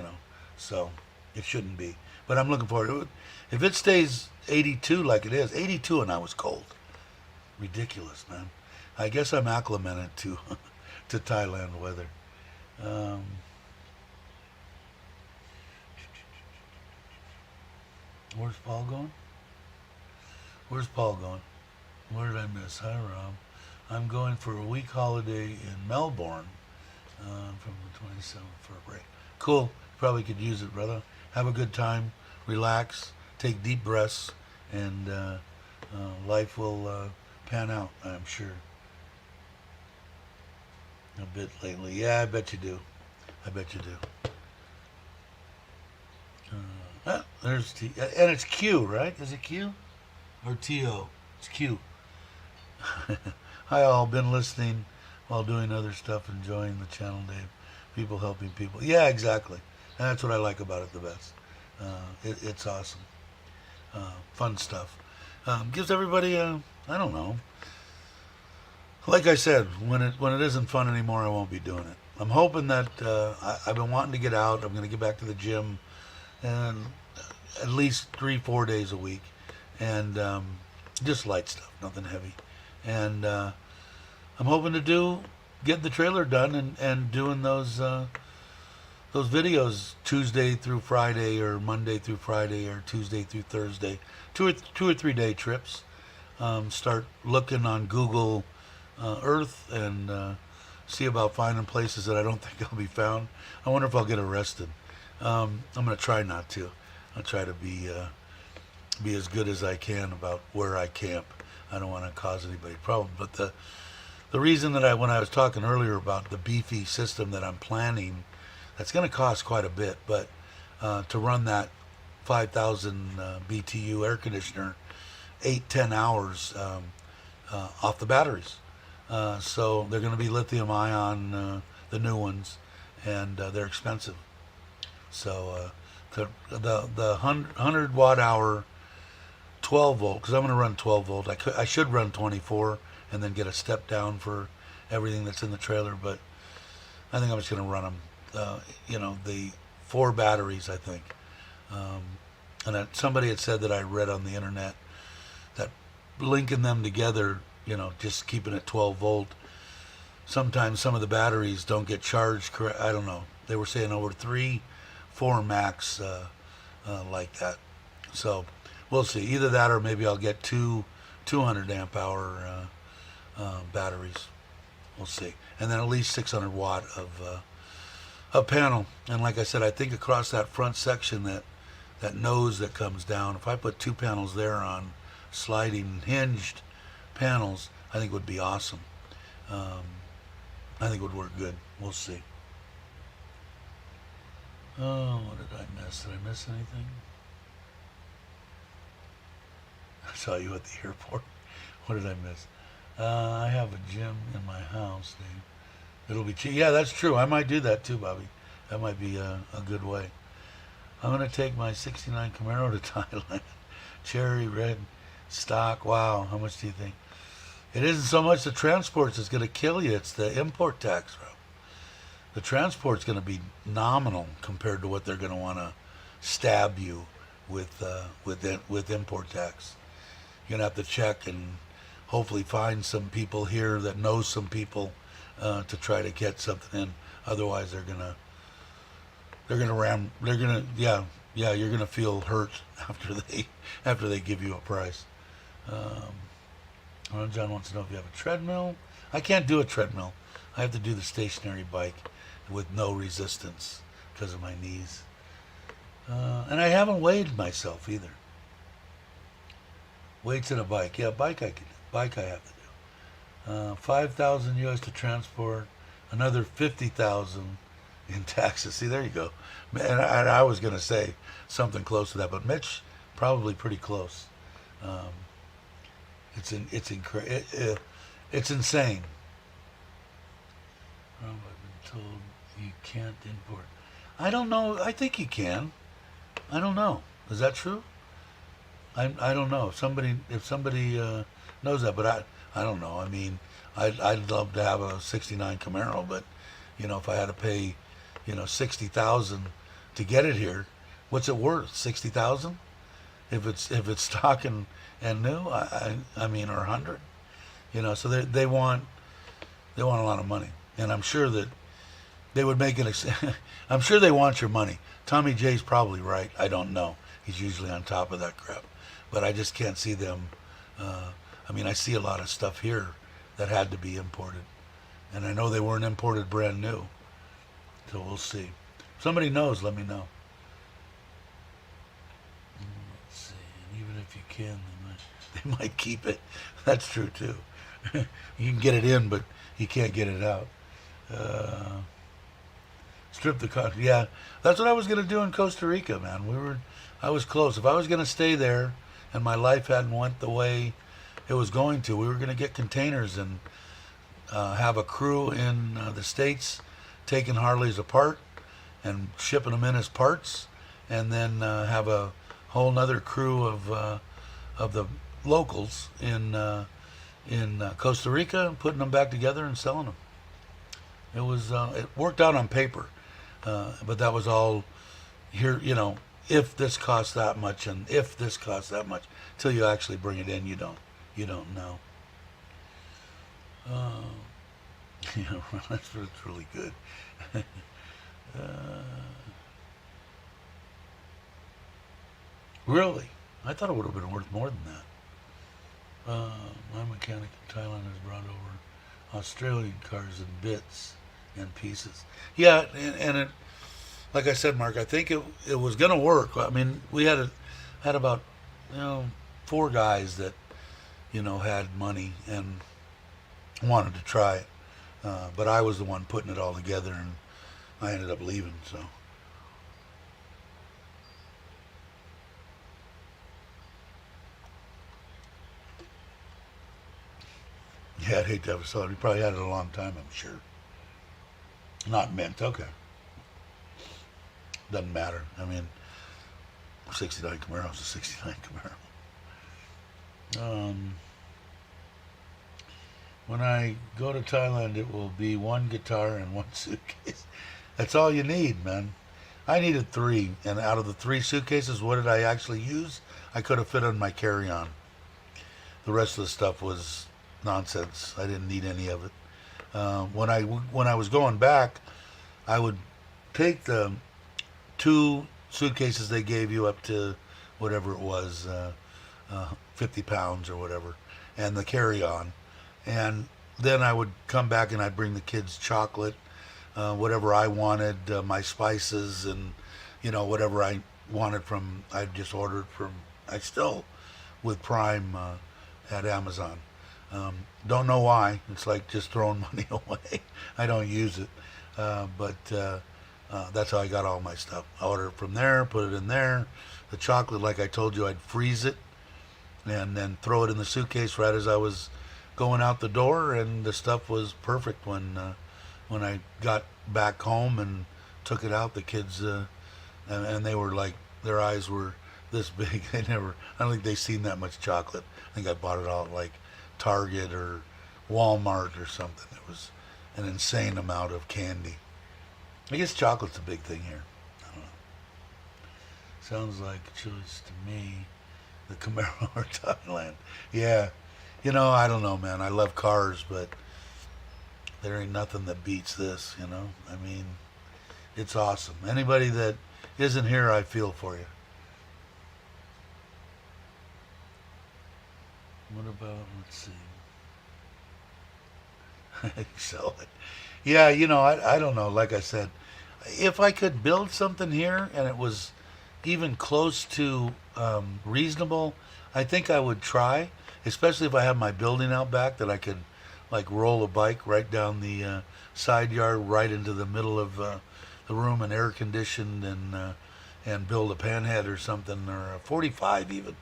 So it shouldn't be. But I'm looking forward to it. If it stays 82 like it is, 82 and I was cold. Ridiculous, man. I guess I'm acclimated to to Thailand weather. Where's Paul going? Where's Paul going? Where did I miss? Hi, Rob. I'm going for a week holiday in Melbourne from the 27th for a break. Cool. Probably could use it, brother. Have a good time. Relax. Take deep breaths. And life will pan out, I'm sure. A bit lately. Yeah, I bet you do. I bet you do. There's T. And it's Q, right? Is it Q? Or T-O? It's Q. Hi, all. Been listening while doing other stuff, enjoying the channel, Dave. People helping people. Yeah, exactly. And that's what I like about it the best. It's awesome. Fun stuff. Gives everybody I don't know. Like I said, when it isn't fun anymore, I won't be doing it. I'm hoping that I've been wanting to get out. I'm going to get back to the gym, and at least 3-4 days a week, and just light stuff, nothing heavy. And I'm hoping to get the trailer done and doing those videos Tuesday through Friday, or Monday through Friday, or Tuesday through Thursday, 2 or 3 day trips. Start looking on Google Earth and see about finding places that I don't think I'll be found. I wonder if I'll get arrested. I'm going to try not to. I'll try to be as good as I can about where I camp. I don't want to cause anybody problem. But the reason that when I was talking earlier about the beefy system that I'm planning, that's going to cost quite a bit. But to run that 5,000 BTU air conditioner 8-10 hours off the batteries. So they're going to be lithium ion, the new ones, and they're expensive. So the 100 watt hour 12 volt, because I'm going to run 12 volt. I should run 24 and then get a step down for everything that's in the trailer, but I think I'm just going to run them, the 4 batteries, I think. And somebody had said that I read on the internet that linking them together, just keeping it 12 volt, sometimes some of the batteries don't get charged correct. I don't know. They were saying over 3-4 max like that. So we'll see. Either that, or maybe I'll get 200 amp hour batteries. We'll see. And then at least 600 watt of a panel. And like I said, I think across that front section, that nose that comes down, if I put 2 panels there on sliding hinged panels, I think would be awesome. I think it would work good. We'll see. Oh, what did I miss? Did I miss anything? I saw you at the airport. What did I miss? I have a gym in my house, Dave. It'll be cheap. Yeah, that's true. I might do that too, Bobby. That might be a good way. I'm going to take my 69 Camaro to Thailand. Cherry red stock. Wow. How much do you think? It isn't so much the transports that's going to kill you; it's the import tax, bro. The transport's going to be nominal compared to what they're going to want to stab you with import tax. You're going to have to check and hopefully find some people here that know some people to try to get something in. Otherwise, you're gonna feel hurt after they give you a price. John wants to know if you have a treadmill. I can't do a treadmill. I have to do the stationary bike with no resistance because of my knees. And I haven't weighed myself either. Weights in a bike. Yeah, bike I can do. Bike I have to do. 5,000 US to transport. Another 50,000 in taxes. See, there you go. And I was going to say something close to that, but Mitch probably pretty close. It's insane. I've been told you can't import. I don't know. I think you can. I don't know. Is that true? I don't know. If somebody knows that, but I don't know. I mean, I'd love to have a '69 Camaro, but if I had to pay 60,000 to get it here, what's it worth? 60,000? If it's stock and new, I mean, or 100. So they want a lot of money, and I'm sure that they would make it. I'm sure they want your money. Tommy J's probably right. I don't know. He's usually on top of that crap, but I just can't see them. I mean, I see a lot of stuff here that had to be imported, and I know they weren't imported brand new. So we'll see. If somebody knows, let me know. Let's see. And even if you can, they might keep it. That's true too. You can get it in, but you can't get it out. Strip the country. Yeah, that's what I was gonna do in Costa Rica, man. I was close. If I was gonna stay there, and my life hadn't went the way it was going to, we were gonna get containers and have a crew in the States taking Harleys apart and shipping them in as parts, and then have a whole nother crew of the locals in Costa Rica and putting them back together and selling them. It worked out on paper, but that was all here. If this costs that much and if this costs that much, till you actually bring it in, you don't know. That's really good. Really? I thought it would have been worth more than that. My mechanic in Thailand has brought over Australian cars in bits and pieces. Yeah, and it, like I said, Mark, I think it was going to work. I mean, we had about 4 guys that had money and wanted to try it, but I was the one putting it all together, and I ended up leaving. So. Yeah, I'd hate to have a solid. We probably had it a long time, I'm sure. Not mint, okay. Doesn't matter. I mean, 69 Camaro is a 69 Camaro. When I go to Thailand, it will be 1 guitar and 1 suitcase. That's all you need, man. I needed 3, and out of the 3 suitcases, what did I actually use? I could have fit on my carry-on. The rest of the stuff was nonsense. I didn't need any of it. When I was going back, I would take the 2 suitcases they gave you up to whatever it was, 50 pounds or whatever, and the carry-on. And then I would come back and I'd bring the kids chocolate, whatever I wanted, my spices, and whatever I wanted I just ordered from. I still with Prime at Amazon. Don't know why. It's like just throwing money away. I don't use it, but that's how I got all my stuff. I ordered it from there, put it in there. The chocolate, like I told you, I'd freeze it and then throw it in the suitcase right as I was going out the door, and the stuff was perfect when I got back home and took it out. The kids and they were like, their eyes were this big. I don't think they seen that much chocolate. I think I bought it all at like Target or Walmart or something. It was an insane amount of candy. I guess chocolate's a big thing here. I don't know. Sounds like a choice to me. The Camaro or Thailand. Yeah. I don't know, man. I love cars, but there ain't nothing that beats this, I mean, it's awesome. Anybody that isn't here, I feel for you. What about, let's see. Sell it. Yeah, I don't know. Like I said, if I could build something here and it was even close to reasonable, I think I would try, especially if I have my building out back that I could like roll a bike right down the side yard right into the middle of the room and air conditioned and build a panhead or something or a 45 even.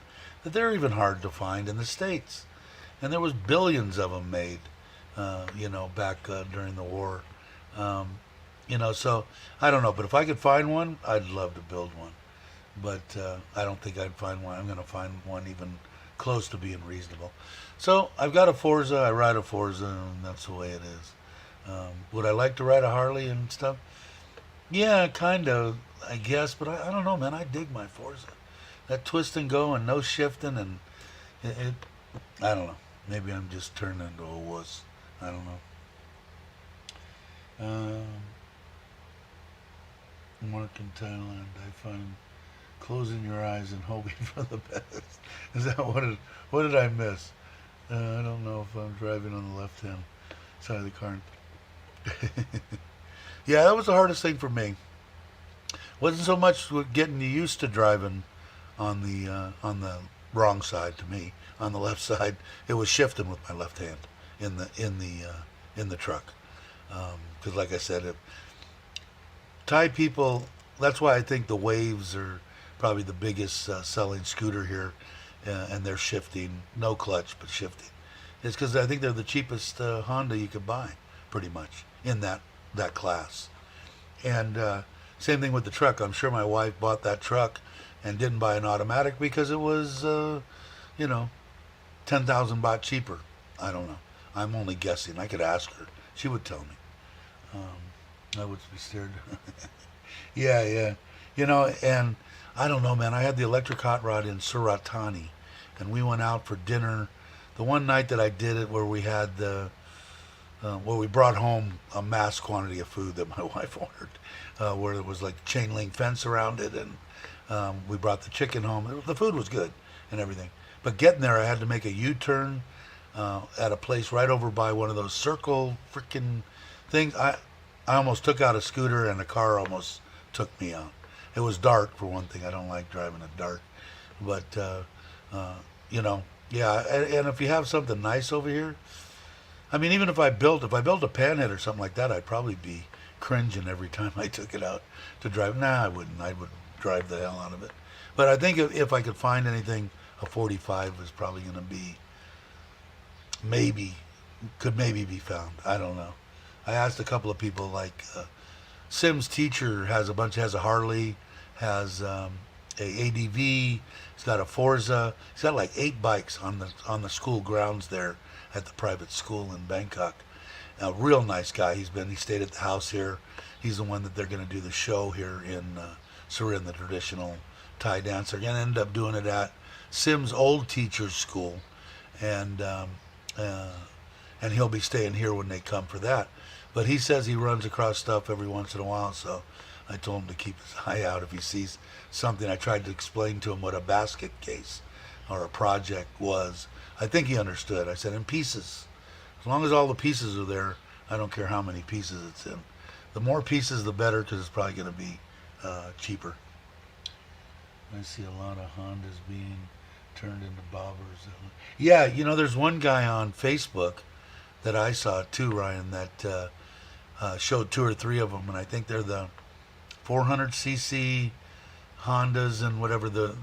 That they're even hard to find in the States. And there was billions of them made, back during the war. So I don't know, but if I could find one, I'd love to build one. But I don't think I'd find one. I'm going to find one even close to being reasonable. So I've got a Forza. I ride a Forza, and that's the way it is. Would I like to ride a Harley and stuff? Yeah, kind of, I guess. But I don't know, man. I dig my Forza. That twist and go and no shifting and I don't know. Maybe I'm just turned into a wuss. I don't know. Mark in Thailand, I find closing your eyes and hoping for the best. Is that what did I miss? I don't know if I'm driving on the left hand side of the car. Yeah, that was the hardest thing for me. Wasn't so much getting used to driving on the wrong side to me. On the left side, it was shifting with my left hand in the truck. Because like I said, Thai people. That's why I think the Waves are probably the biggest selling scooter here, and they're shifting, no clutch but shifting. It's because I think they're the cheapest Honda you could buy, pretty much in that class. And same thing with the truck. I'm sure my wife bought that truck and didn't buy an automatic because it was, 10,000 baht cheaper. I don't know. I'm only guessing. I could ask her. She would tell me. I would be scared. Yeah. And I don't know, man. I had the electric hot rod in Suratani, and we went out for dinner. The one night that I did it, where we had we brought home a mass quantity of food that my wife ordered, where there was like chain link fence around it, and we brought the chicken home. The food was good and everything, but getting there, I had to make a U-turn at a place right over by one of those circle freaking things. I almost took out a scooter, and a car almost took me out. It was dark, for one thing. I don't like driving at dark. But, yeah. And if you have something nice over here, I mean, even if I built a panhead or something like that, I'd probably be cringing every time I took it out to drive. Nah, I wouldn't. I would drive the hell out of it. But I think if I could find anything, a 45 is probably going to be maybe be found. I don't know. I asked a couple of people, like Sim's teacher has a Harley, has a ADV, he's got a Forza, he's got like 8 bikes on the school grounds there at the private school in Bangkok. A real nice guy. He stayed at the house here. He's the one that they're going to do the show here in Surin, the traditional Thai dance. They're going to end up doing it at Sim's old teacher's school, and he'll be staying here when they come for that. But he says he runs across stuff every once in a while, so I told him to keep his eye out if he sees something. I tried to explain to him what a basket case or a project was. I think he understood. I said, in pieces. As long as all the pieces are there, I don't care how many pieces it's in. The more pieces, the better, because it's probably going to be cheaper. I see a lot of Hondas being turned into bobbers. Yeah, there's one guy on Facebook that I saw too, Ryan, that showed 2 or 3 of them, and I think they're the 400cc Hondas and whatever, the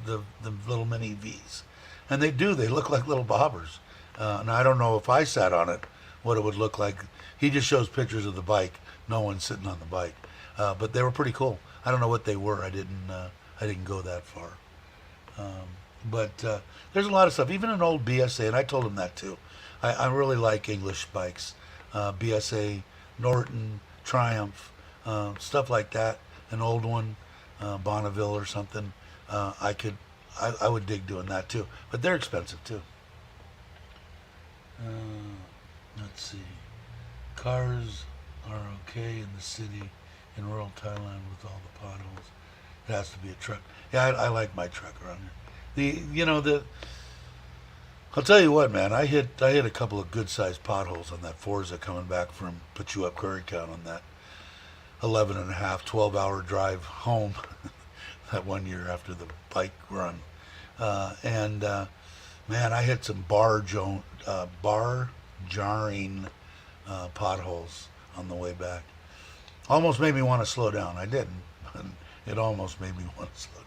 little mini Vs. And they look like little bobbers. And I don't know if I sat on it, what it would look like. He just shows pictures of the bike, no one sitting on the bike. But they were pretty cool. I don't know what they were. I didn't go that far. But there's a lot of stuff. Even an old BSA, and I told him that too. I really like English bikes, BSA, Norton, Triumph, stuff like that. An old one, Bonneville or something. I would dig doing that too, but they're expensive too. Let's see. Cars are okay in the city in rural Thailand with all the potholes. It has to be a truck. Yeah, I like my truck around here. The I'll tell you what, man. I hit a couple of good sized potholes on that Forza coming back from Pachuap Curry Count on that 11 and a half, 12-hour drive home that one year after the bike run. And man, I hit some bar jarring potholes on the way back. Almost made me want to slow down. I didn't. But it almost made me want to slow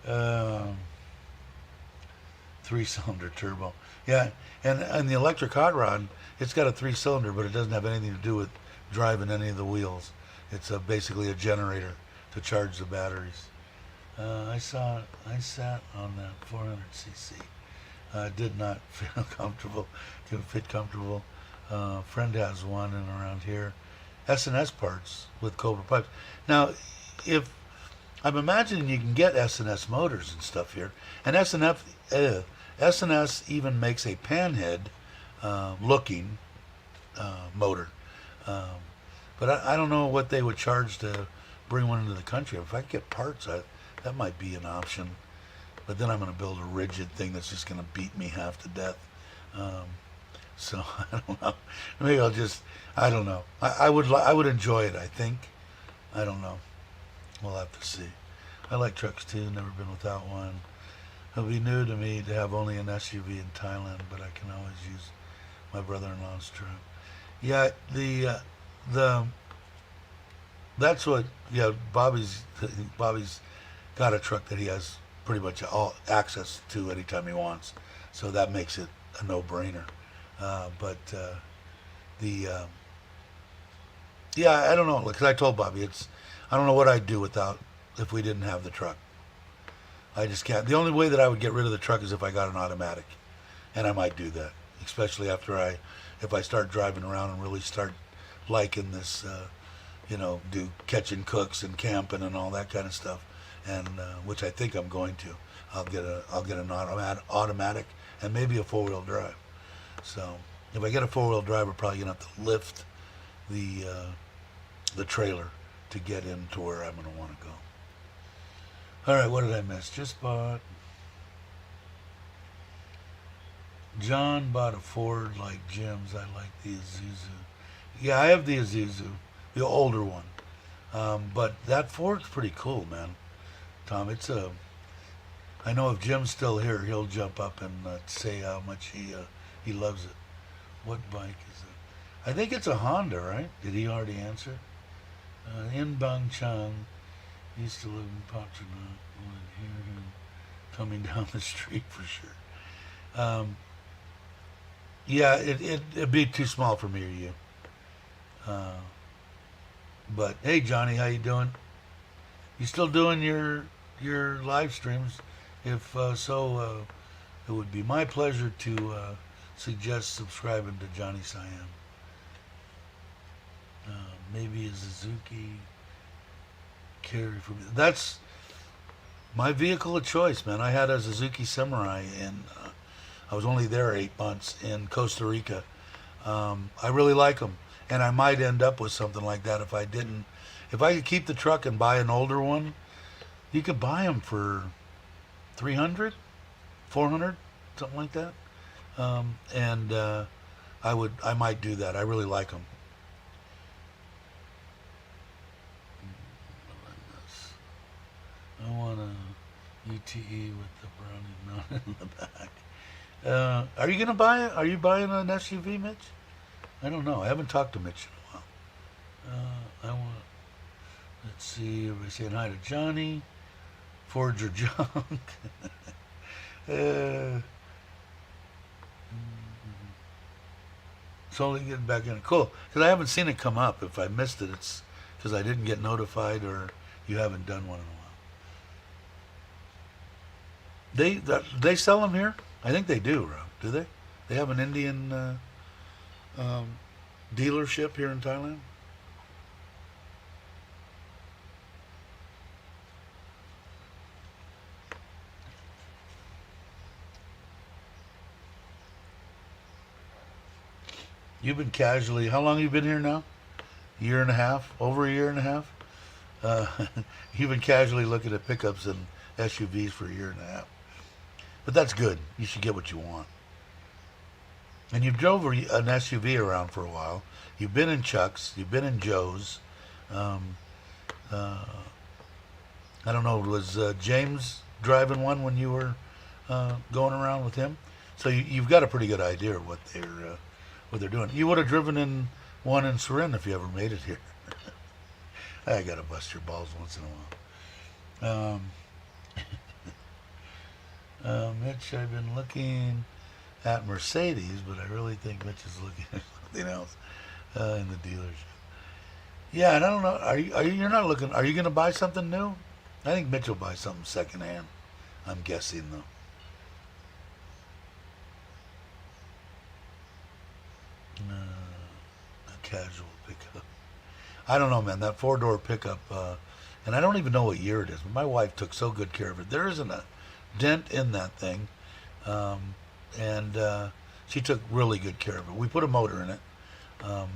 down. 3-cylinder turbo. Yeah, and the electric hot rod, it's got a 3-cylinder, but it doesn't have anything to do with driving any of the wheels. It's basically a generator to charge the batteries. I sat on that 400cc. Did not feel comfortable. Didn't fit comfortable. Friend has one and around here. S&S parts with Cobra pipes. Now, if I'm imagining you can get S&S motors and stuff here, and S&S even makes a panhead looking motor. But I don't know what they would charge to bring one into the country. If I could get parts, that might be an option. But then I'm going to build a rigid thing that's just going to beat me half to death. So I don't know. Maybe I don't know. I would enjoy it, I think. I don't know. We'll have to see. I like trucks too. Never been without one. It'll be new to me to have only an SUV in Thailand, but I can always use my brother-in-law's truck. Yeah, that's what. Yeah, Bobby's got a truck that he has pretty much all access to anytime he wants, so that makes it a no-brainer. Yeah, I don't know, because I told Bobby I don't know what I'd do if we didn't have the truck. I just can't. The only way that I would get rid of the truck is if I got an automatic, and I might do that, especially if I start driving around and really start liking this, do catching cooks and camping and all that kind of stuff, and which I think I'm going to. I'll get an automatic and maybe a 4-wheel drive. So if I get a 4-wheel drive, we're probably gonna have to lift the trailer to get into where I'm gonna want to go. All right, what did I miss? Just bought. John bought a Ford like Jim's. I like the Isuzu. Yeah, I have the Isuzu, the older one. But that Ford's pretty cool, man. Tom, I know if Jim's still here, he'll jump up and say how much he loves it. What bike is it? I think it's a Honda, right? Did he already answer? In Bang Chang, used to live in Patrona. Would hear him coming down the street for sure. Yeah, it'd be too small for me or you. But hey, Johnny, how you doing? You still doing your live streams? If so, it would be my pleasure to suggest subscribing to Johnny Siam. Maybe a Suzuki carry for me. That's my vehicle of choice, man. I had a Suzuki Samurai, and I was only there 8 months in Costa Rica. I really like them, and I might end up with something like that if I didn't. If I could keep the truck and buy an older one, you could buy them for 300, 400, something like that. I might do that. I really like them. I want a UTE with the brownie mounted in the back. Are you gonna buy it? Are you buying an SUV, Mitch? I don't know. I haven't talked to Mitch in a while. Let's see. Everybody saying hi to Johnny. Forge your junk. Slowly getting back in. Cool. Because I haven't seen it come up. If I missed it, it's because I didn't get notified or you haven't done one in a while. They sell them here? I think they do, Rob. Do they? They have an Indian um, dealership here in Thailand. You've been casually. How long have you been here now? Year and a half? Over a year and a half? Uh, you've been casually looking at pickups and SUVs for a year and a half. But that's good. You should get what you want. And you've drove an SUV around for a while. You've been in Chuck's. You've been in Joe's. Um, uh, I don't know. Was James driving one when you were going around with him? So you've got a pretty good idea of what they're doing. You would have driven in one in Surin if you ever made it here. I gotta bust your balls once in a while. Mitch, I've been looking at Mercedes, but I really think Mitch is looking at something else in the dealership. Yeah, and I don't know. You're not looking? Are you gonna buy something new? I think Mitch will buy something secondhand. I'm guessing though. A casual pickup. I don't know, man. That four-door pickup, and I don't even know what year it is. But my wife took so good care of it. There isn't a dent in that thing, um, and she took really good care of it. We put a motor in it,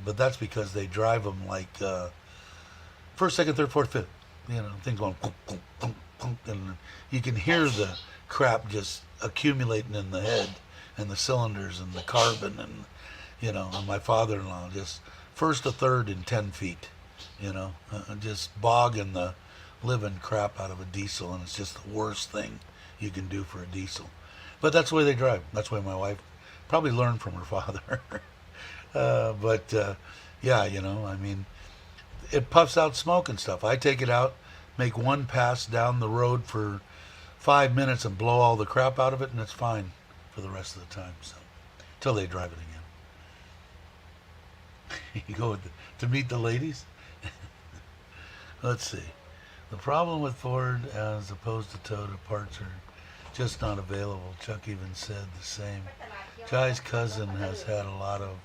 but that's because they drive them like first, second, third, fourth, fifth. You know, things going, punk, punk, punk, punk, and you can hear the crap just accumulating in the head and the cylinders and the carbon and and my father-in-law just first to third in 10 feet, just bogging the living crap out of a diesel, and it's just the worst thing you can do for a diesel. But that's the way they drive. That's the way my wife probably learned from her father. But yeah, I mean, it puffs out smoke and stuff. I take it out, make one pass down the road for 5 minutes and blow all the crap out of it, and it's fine for the rest of the time. So, till they drive it again. You go to meet the ladies? Let's see. The problem with Ford as opposed to Toyota, parts are just not available. Chuck even said the same. Jai's cousin has had a lot of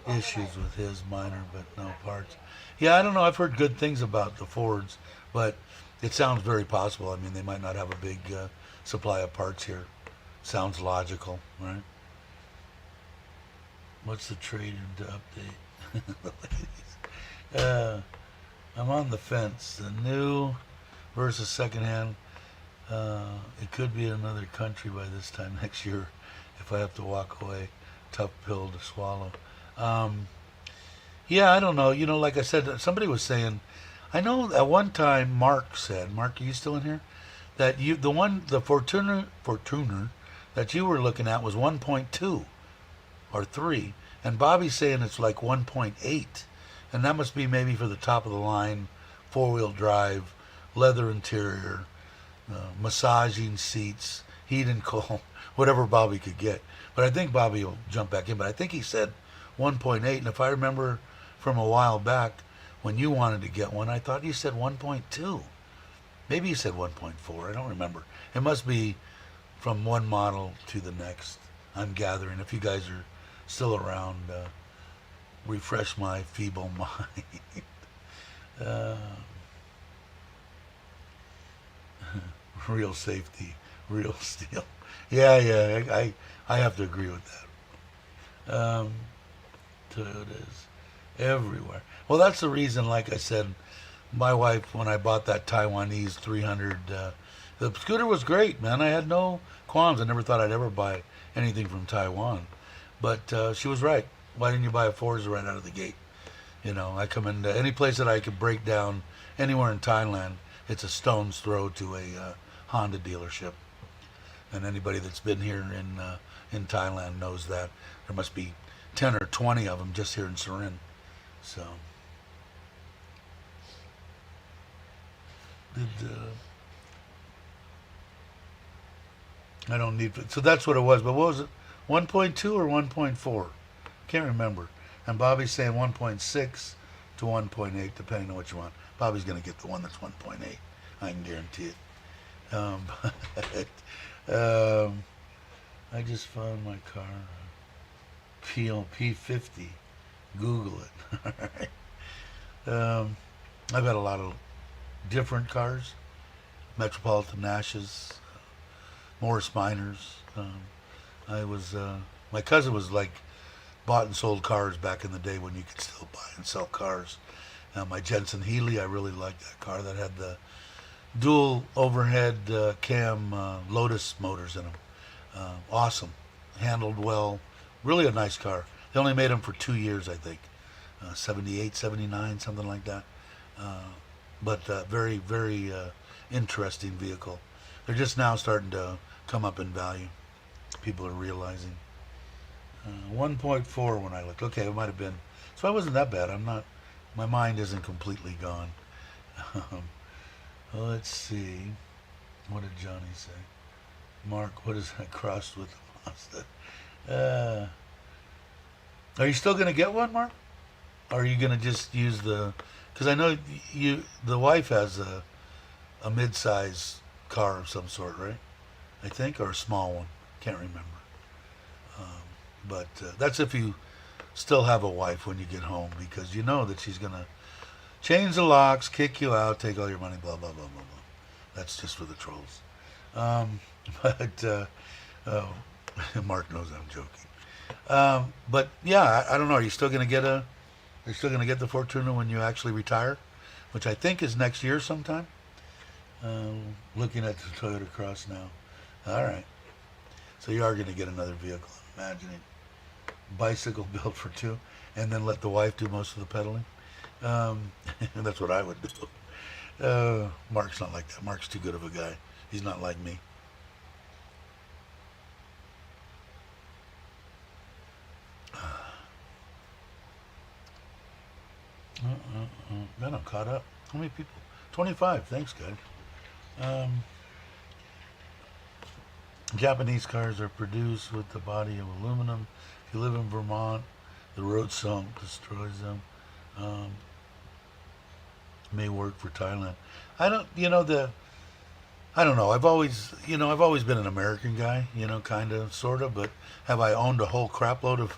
issues with his minor, but no parts. Yeah, I don't know. I've heard good things about the Fords, but it sounds very possible. I mean, they might not have a big supply of parts here. Sounds logical, right? What's the trade-in to update? The ladies. I'm on the fence. The new versus secondhand. It could be another country by this time next year if I have to walk away. Tough pill to swallow. Yeah, I don't know. Like I said, somebody was saying, I know at one time Mark said, Mark, are you still in here? That the Fortuner that you were looking at was 1.2 or 3. And Bobby's saying it's like 1.8. And that must be maybe for the top of the line, four-wheel drive, leather interior, massaging seats, heat and cold, whatever Bobby could get. But I think Bobby will jump back in. But I think he said 1.8. And if I remember from a while back, when you wanted to get one, I thought you said 1.2. Maybe you said 1.4. I don't remember. It must be from one model to the next, I'm gathering. If you guys are still around, refresh my feeble mind. uh, Real safety, real steel. Yeah, I have to agree with that. Toyotas everywhere. Well, that's the reason, like I said, my wife, when I bought that Taiwanese 300, the scooter was great, man. I had no qualms. I never thought I'd ever buy anything from Taiwan. But she was right. Why didn't you buy a Forza right out of the gate? I come into any place that I could break down anywhere in Thailand, it's a stone's throw to a Honda dealership. And anybody that's been here in Thailand knows that. There must be 10 or 20 of them just here in Surin. So, I don't need. So that's what it was. But what was it? 1.2 or 1.4? Can't remember. And Bobby's saying 1.6 to 1.8, depending on what you want. Bobby's going to get the one that's 1.8. I can guarantee it. But I just found my car. PLP50. Google it. All right. I've had a lot of different cars. Metropolitan Nashes, Morris Minors. I was my cousin was like bought and sold cars back in the day when you could still buy and sell cars. My Jensen Healy, I really liked that car that had the dual overhead cam Lotus motors in them. Awesome, handled well, really a nice car. They only made them for 2 years, I think, 78, 79, something like that. But very, very interesting vehicle. They're just now starting to come up in value. People are realizing. 1.4 when I looked. Okay, it might have been. So I wasn't that bad. I'm not. My mind isn't completely gone. Let's see. What did Johnny say? Mark, what is that crossed with the Mazda? Are you still going to get one, Mark? Or are you going to just use the... Because I know the wife has a mid-size car of some sort, right? I think, or a small one. Can't remember. But that's if you still have a wife when you get home, because you know that she's going to change the locks, kick you out, take all your money, blah, blah, blah, blah, blah. That's just for the trolls. Mark knows I'm joking. But yeah, I don't know. Are you still going to get the Fortuna when you actually retire, which I think is next year sometime? Looking at the Toyota Cross now. All right. So you are going to get another vehicle, I'm imagining. Bicycle built for two, and then let the wife do most of the pedaling. That's what I would do. Mark's not like that. Mark's too good of a guy. He's not like me. Man, I'm caught up. How many people? 25. Thanks, guys. Japanese cars are produced with the body of aluminum. If you live in Vermont, the road salt destroys them. May work for Thailand. I don't know. I've always been an American guy, kind of, sort of. But have I owned a whole crapload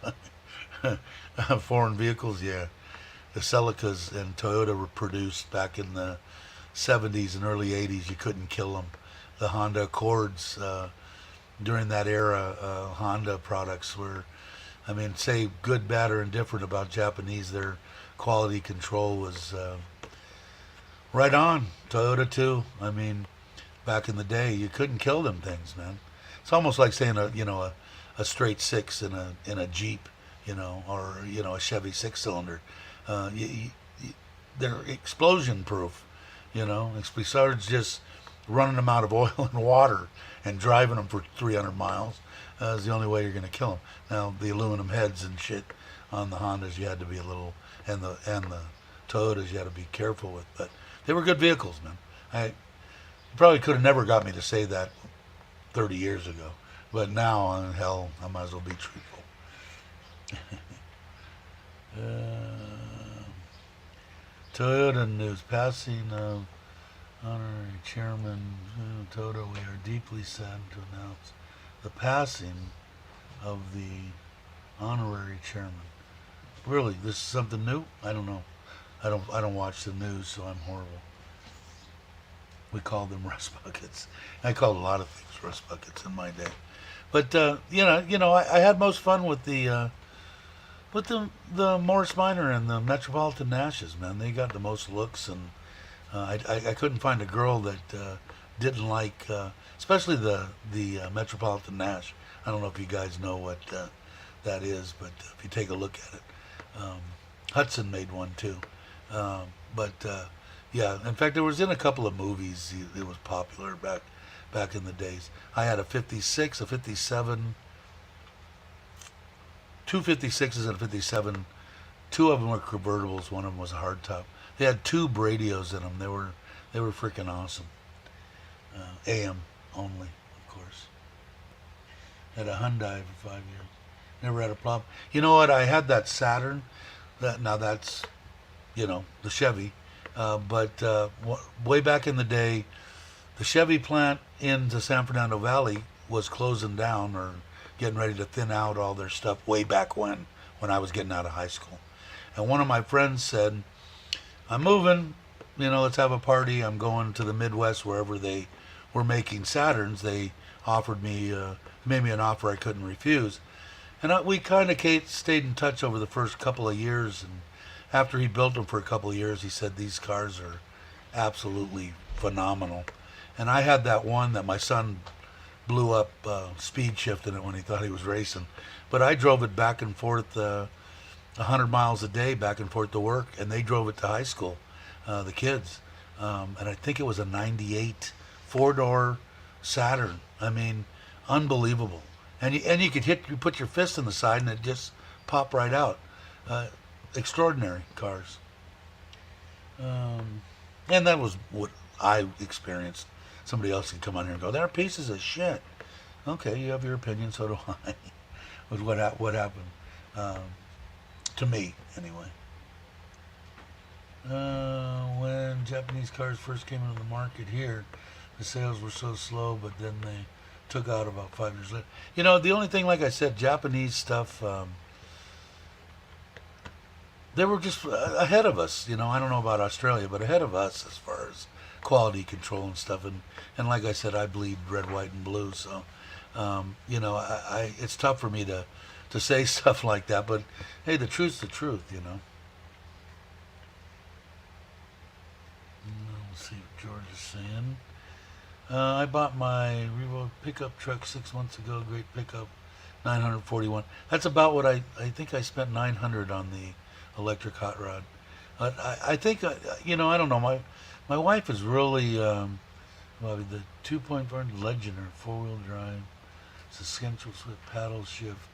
of foreign vehicles? Yeah. The Celicas and Toyota were produced back in the 70s and early 80s. You couldn't kill them. The Honda Accords during that era, Honda products were, say good, bad, or indifferent about Japanese, their quality control was right on. Toyota too. Back in the day, you couldn't kill them things, man. It's almost like saying a straight six in a Jeep, or a Chevy 6-cylinder. They're explosion proof, besides just running them out of oil and water and driving them for 300 miles is the only way you're going to kill them. Now the aluminum heads and shit on the Hondas you had to be a little, and the Toyotas you had to be careful with, but they were good vehicles, man. You probably could have never got me to say that 30 years ago, but now, hell, I might as well be truthful. Toyota news, passing of honorary chairman Toyota. We are deeply sad to announce the passing of the honorary chairman. Really, this is something new? I don't know. I don't watch the news, so I'm horrible. We called them rust buckets. I called a lot of things rust buckets in my day. But I had most fun with the Morris Minor and the Metropolitan Nashes, man. They got the most looks, and I couldn't find a girl that didn't like, especially the Metropolitan Nash. I don't know if you guys know what that is, but if you take a look at it, Hudson made one too. Yeah, in fact, it was in a couple of movies. It was popular back in the days. I had a 56, a 57. Two 56s and a 57. Two of them were convertibles. One of them was a hardtop. They had two Bradios in them. They were freaking awesome. AM only, of course. Had a Hyundai for 5 years. Never had a problem. You know what? I had that Saturn. That's the Chevy. But way back in the day, the Chevy plant in the San Fernando Valley was closing down or getting ready to thin out all their stuff way back when I was getting out of high school. And one of my friends said, I'm moving, let's have a party. I'm going to the Midwest wherever they were making Saturns. They offered me, made me an offer I couldn't refuse. And we kind of stayed in touch over the first couple of years. And after he built them for a couple of years, he said, these cars are absolutely phenomenal. And I had that one that my son blew up speed shifting it when he thought he was racing. But I drove it back and forth 100 miles a day back and forth to work, and they drove it to high school, the kids. And I think it was a 98 four-door Saturn. I mean, unbelievable. And you could you put your fist in the side and it just popped right out. Extraordinary cars. And that was what I experienced. Somebody else can come on here and go, they're pieces of shit. Okay, you have your opinion, so do I. Was what happened to me, anyway. When Japanese cars first came into the market here, the sales were so slow, but then they took out about 5 years later. The only thing, like I said, Japanese stuff, they were just ahead of us. I don't know about Australia, but ahead of us as far as quality control and stuff. And like I said, I bleed red, white, and blue. So, it's tough for me to say stuff like that. But hey, the truth's the truth. Let's see what George is saying. I bought my Revo pickup truck 6 months ago. Great pickup, 941. That's about what I think I spent 900 on the electric hot rod. I think I don't know. My wife is really the 2.4 Legender 4-wheel drive. It's a schedule with paddle shift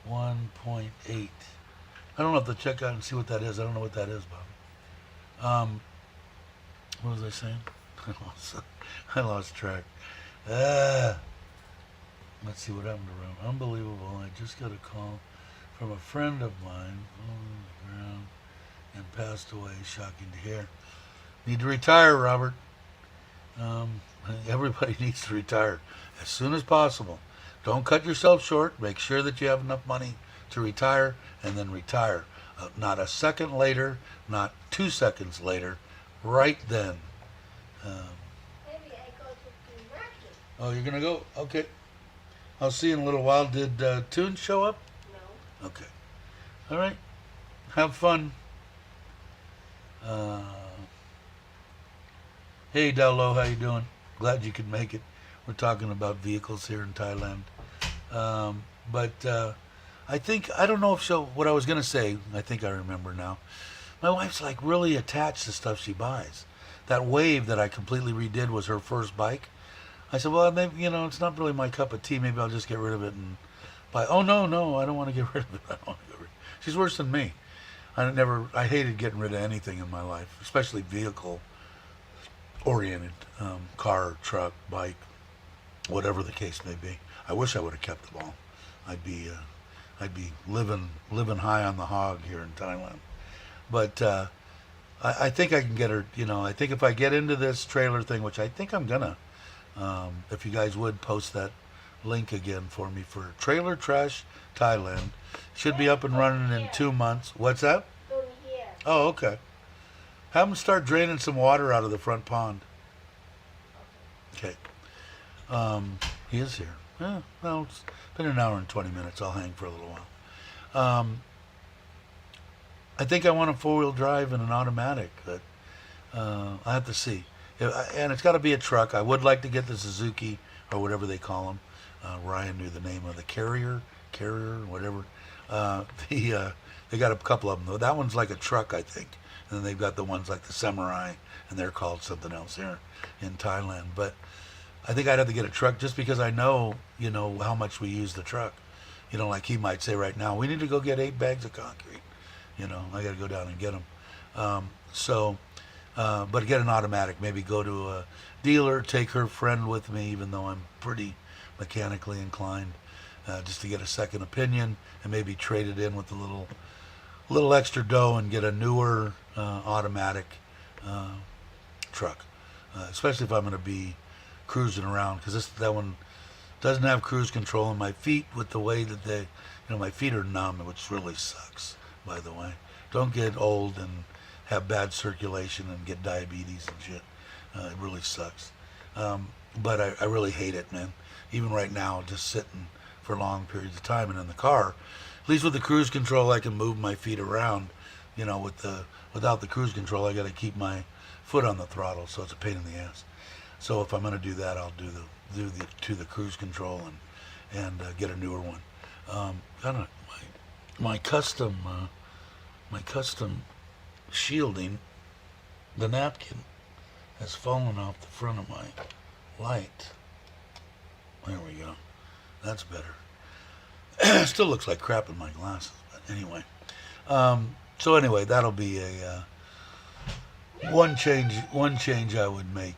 1.8. I don't know if to check out and see what that is. I don't know what that is, Bobby. What was I saying? I lost track. Let's see what happened to Rome. Unbelievable. I just got a call from a friend of mine on the ground and passed away. Shocking to hear. Need to retire, Robert. Everybody needs to retire as soon as possible. Don't cut yourself short. Make sure that you have enough money to retire, and then retire. Not a second later, not 2 seconds later, right then. Maybe I go to the market. Oh, you're going to go? Okay. I'll see you in a little while. Did Toon show up? No. Okay. All right. Have fun. Hey, Dalo, how you doing? Glad you could make it. We're talking about vehicles here in Thailand. But I don't know what I was going to say, I think I remember now. My wife's like really attached to stuff she buys. That Wave that I completely redid was her first bike. I said, well, maybe, it's not really my cup of tea. Maybe I'll just get rid of it and buy. Oh, no, I don't want to get rid of it. I don't want to get rid of it. She's worse than me. I hated getting rid of anything in my life, especially vehicle oriented, car, truck, bike, whatever the case may be. I wish I would have kept them all. I'd be living high on the hog here in Thailand. But I think I can get her. I think if I get into this trailer thing, which I think I'm gonna, if you guys would post that link again for me for Trailer Trash Thailand, should be up and running in 2 months. What's that? Over here. Oh, okay. Have them start draining some water out of the front pond. Okay. He is here. Yeah, well, it's been an hour and 20 minutes. I'll hang for a little while. I think I want a 4-wheel drive and an automatic, but I have to see. And it's got to be a truck. I would like to get the Suzuki or whatever they call them. Ryan knew the name of the Carrier, whatever. They got a couple of them though. That one's like a truck, I think. And then they've got the ones like the Samurai, and they're called something else here in Thailand. But I think I'd have to get a truck just because I know, how much we use the truck. Like he might say right now, we need to go get 8 bags of concrete. I got to go down and get them. But get an automatic. Maybe go to a dealer, take her friend with me, even though I'm pretty mechanically inclined, just to get a second opinion and maybe trade it in with a little extra dough and get a newer automatic truck, especially if I'm going to be cruising around, because that one Doesn't have cruise control, and my feet, with the way that my feet are numb, which really sucks, by the way. Don't get old and have bad circulation and get diabetes and shit. It really sucks. But I really hate it, man. Even right now, just sitting for long periods of time and in the car, at least with the cruise control, I can move my feet around. Without the cruise control, I got to keep my foot on the throttle, so it's a pain in the ass. So if I'm going to do that, I'll do the cruise control and get a newer one. I don't know, my custom shielding, the napkin has fallen off the front of my light. There we go. That's better. Still looks like crap in my glasses, but anyway. So anyway, that'll be a one change. One change I would make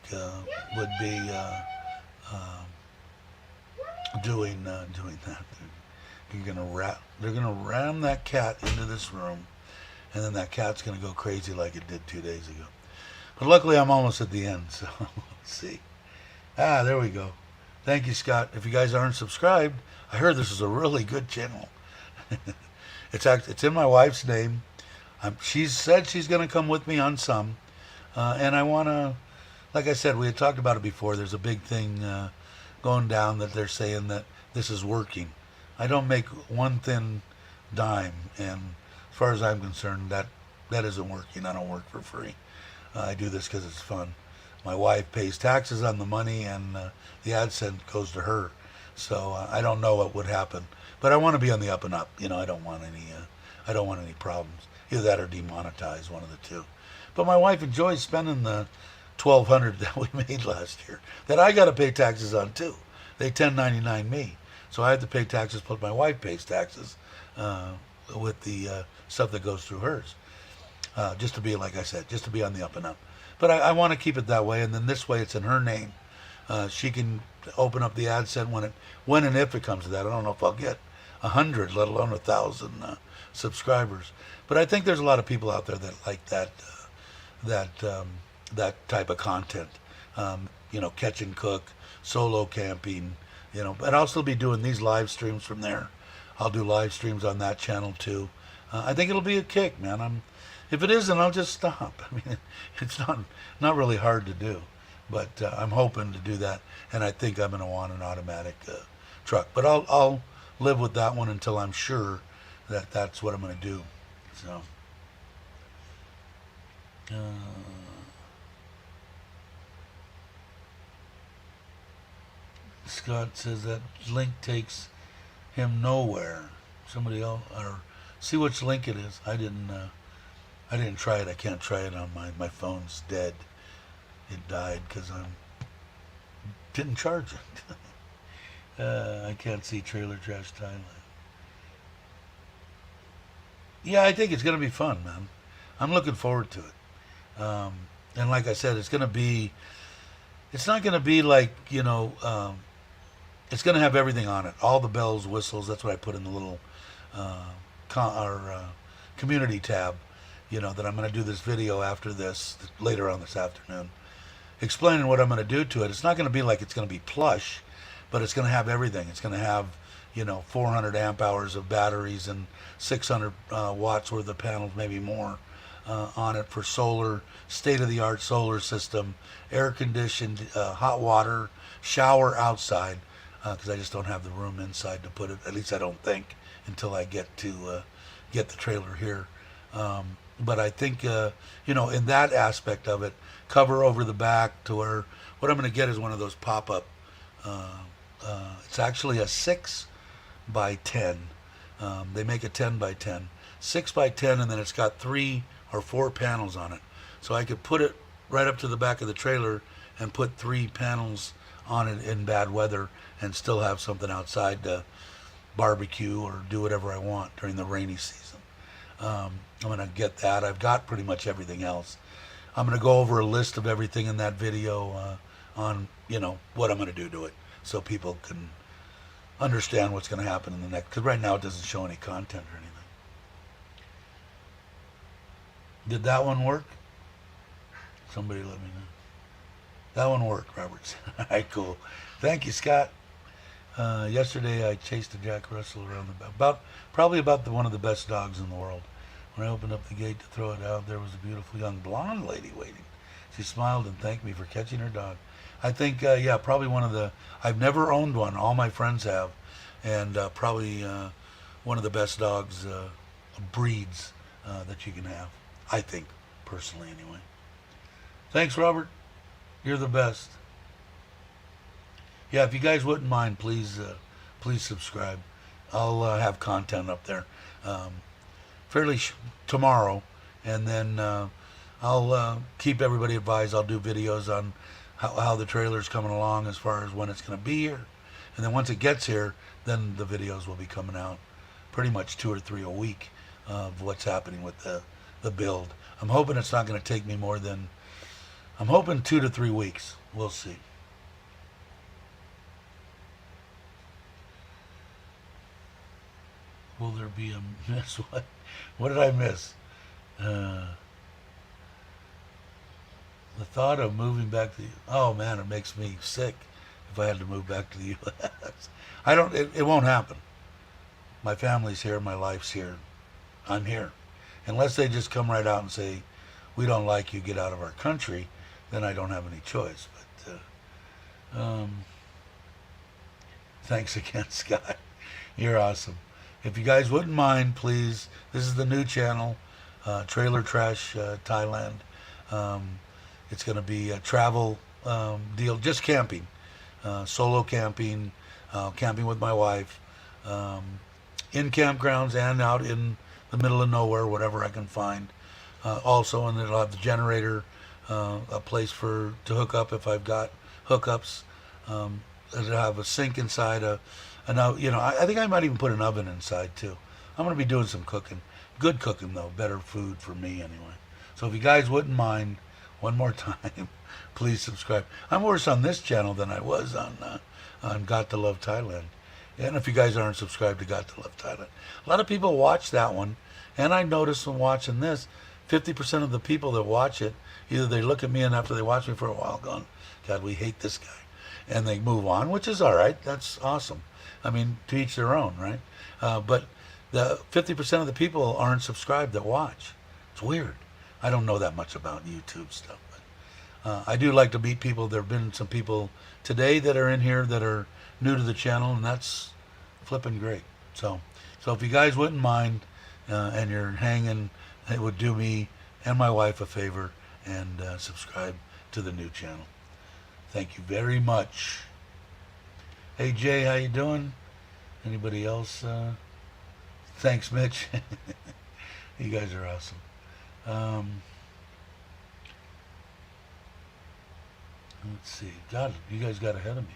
would be doing that. They're gonna ram that cat into this room, and then that cat's gonna go crazy like it did 2 days ago. But luckily, I'm almost at the end, so let's see. There we go. Thank you, Scott. If you guys aren't subscribed, I heard this is a really good channel. It's in my wife's name. She said she's going to come with me on some, and I want to, like I said, we had talked about it before. There's a big thing going down that they're saying that this is working. I don't make one thin dime, and as far as I'm concerned, that isn't working. I don't work for free. I do this because it's fun. My wife pays taxes on the money, and the AdSense goes to her. So I don't know what would happen, but I want to be on the up and up. I don't want any problems. Either that or demonetize, one of the two. But my wife enjoys spending the $1,200 that we made last year. That I got to pay taxes on too. They 1099 me, so I have to pay taxes. Plus my wife pays taxes with the stuff that goes through hers. Just to be, like I said, just to be on the up and up. But I want to keep it that way, and then this way it's in her name. She can open up the AdSense when and if it comes to that. I don't know if I'll get 100, let alone 1,000 subscribers. But I think there's a lot of people out there that like that type of content. Catch and cook, solo camping. But I'll still be doing these live streams from there. I'll do live streams on that channel too. I think it'll be a kick, man. If it isn't, I'll just stop. I mean, it's not really hard to do, but I'm hoping to do that, and I think I'm going to want an automatic truck. But I'll live with that one until I'm sure that that's what I'm going to do. So, Scott says that link takes him nowhere. Somebody else, or see which link it is. I didn't try it. I can't try it on my phone's dead. It died because I didn't charge it. I can't see Trailer Trash Thailand. Yeah, I think it's going to be fun, man. I'm looking forward to it. And like I said, it's not going to be like, it's going to have everything on it. All the bells, whistles. That's what I put in the little community tab. That I'm going to do this video after this, later on this afternoon, explaining what I'm going to do to it. It's not going to be like it's going to be plush, but it's going to have everything. It's going to have, 400 amp hours of batteries and 600 watts worth of panels, maybe more, on it for solar, state-of-the-art solar system, air-conditioned, hot water, shower outside, because I just don't have the room inside to put it. At least I don't think, until I get the trailer here. But I think, in that aspect of it, cover over the back to where what I'm going to get is one of those pop-up. It's actually a 6 by 10. They make a 10 by 10. 6 by 10, and then it's got 3 or 4 panels on it. So I could put it right up to the back of the trailer and put 3 panels on it in bad weather and still have something outside to barbecue or do whatever I want during the rainy season. I'm going to get that. I've got pretty much everything else. I'm going to go over a list of everything in that video on, what I'm going to do to it so people can understand what's going to happen in the next, because right now it doesn't show any content or anything. Did that one work? Somebody let me know. That one worked, Robert. All right, cool. Thank you, Scott. Yesterday I chased a Jack Russell around probably about one of the best dogs in the world. When I opened up the gate to throw it out, there was a beautiful young blonde lady waiting. She smiled and thanked me for catching her dog. I think, yeah, probably one of the. I've never owned one. All my friends have, and probably one of the best dogs breeds that you can have. I think, personally, anyway. Thanks, Robert. You're the best. Yeah, if you guys wouldn't mind, please subscribe. I'll have content up there fairly tomorrow, and then I'll keep everybody advised. I'll do videos on how the trailer's coming along as far as when it's going to be here, and then once it gets here, then the videos will be coming out pretty much 2 or 3 a week of what's happening with the build. I'm hoping it's not going to take me more than I'm hoping 2 to 3 weeks. We'll see. Will there be a miss? What did I miss? The thought of moving back to the oh man, it makes me sick if I had to move back to the U.S. I don't. It won't happen. My family's here. My life's here. I'm here. Unless they just come right out and say, "We don't like you. Get out of our country," then I don't have any choice. But thanks again, Scott. You're awesome. If you guys wouldn't mind, please. This is the new channel, Trailer Trash Thailand. It's going to be a travel deal, just camping, solo camping, camping with my wife, in campgrounds and out in the middle of nowhere, whatever I can find. Also, and it'll have the generator, a place to hook up if I've got hookups. It'll have a sink inside, I think I might even put an oven inside too. I'm going to be doing some cooking. Good cooking though, better food for me anyway. So if you guys wouldn't mind, one more time, please subscribe. I'm worse on this channel than I was on Got to Love Thailand. And if you guys aren't subscribed to Got to Love Thailand, a lot of people watch that one, and I noticed when watching this, 50% of the people that watch it, either they look at me and after they watch me for a while, going, "God, we hate this guy," and they move on, which is all right. That's awesome. I mean, to each their own, right? But the 50% of the people aren't subscribed that watch. It's weird. I don't know that much about YouTube stuff, but I do like to meet people. There have been some people today that are in here that are new to the channel, and that's flipping great. So if you guys wouldn't mind, and you're hanging, it would do me and my wife a favor and subscribe to the new channel. Thank you very much. Hey Jay, how you doing? Anybody else? Thanks, Mitch. You guys are awesome. Let's see. God, you guys got ahead of me.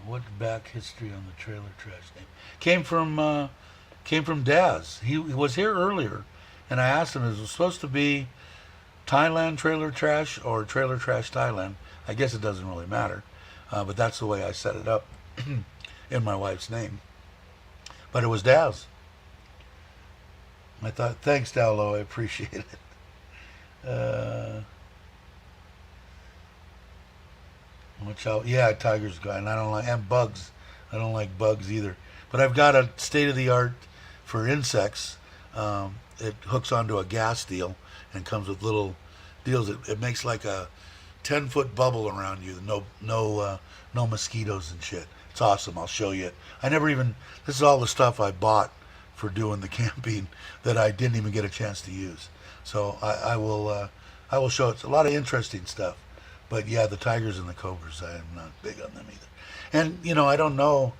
What back history on the trailer trash name? Came from Daz. He was here earlier, and I asked him, is it supposed to be Thailand Trailer Trash or Trailer Trash Thailand? I guess it doesn't really matter, but that's the way I set it up in my wife's name. But it was Daz. I thought, thanks, Dowlow, I appreciate it. Watch out. Yeah, tiger's gone. And bugs. I don't like bugs either. But I've got a state-of-the-art for insects. It hooks onto a gas deal and comes with little deals. It makes like a 10-foot bubble around you. No mosquitoes and shit. It's awesome. I'll show you it. This is all the stuff I bought for doing the camping that I didn't even get a chance to use. So I will show it. It's a lot of interesting stuff. But yeah, the tigers and the cobras, I am not big on them either. And, I don't know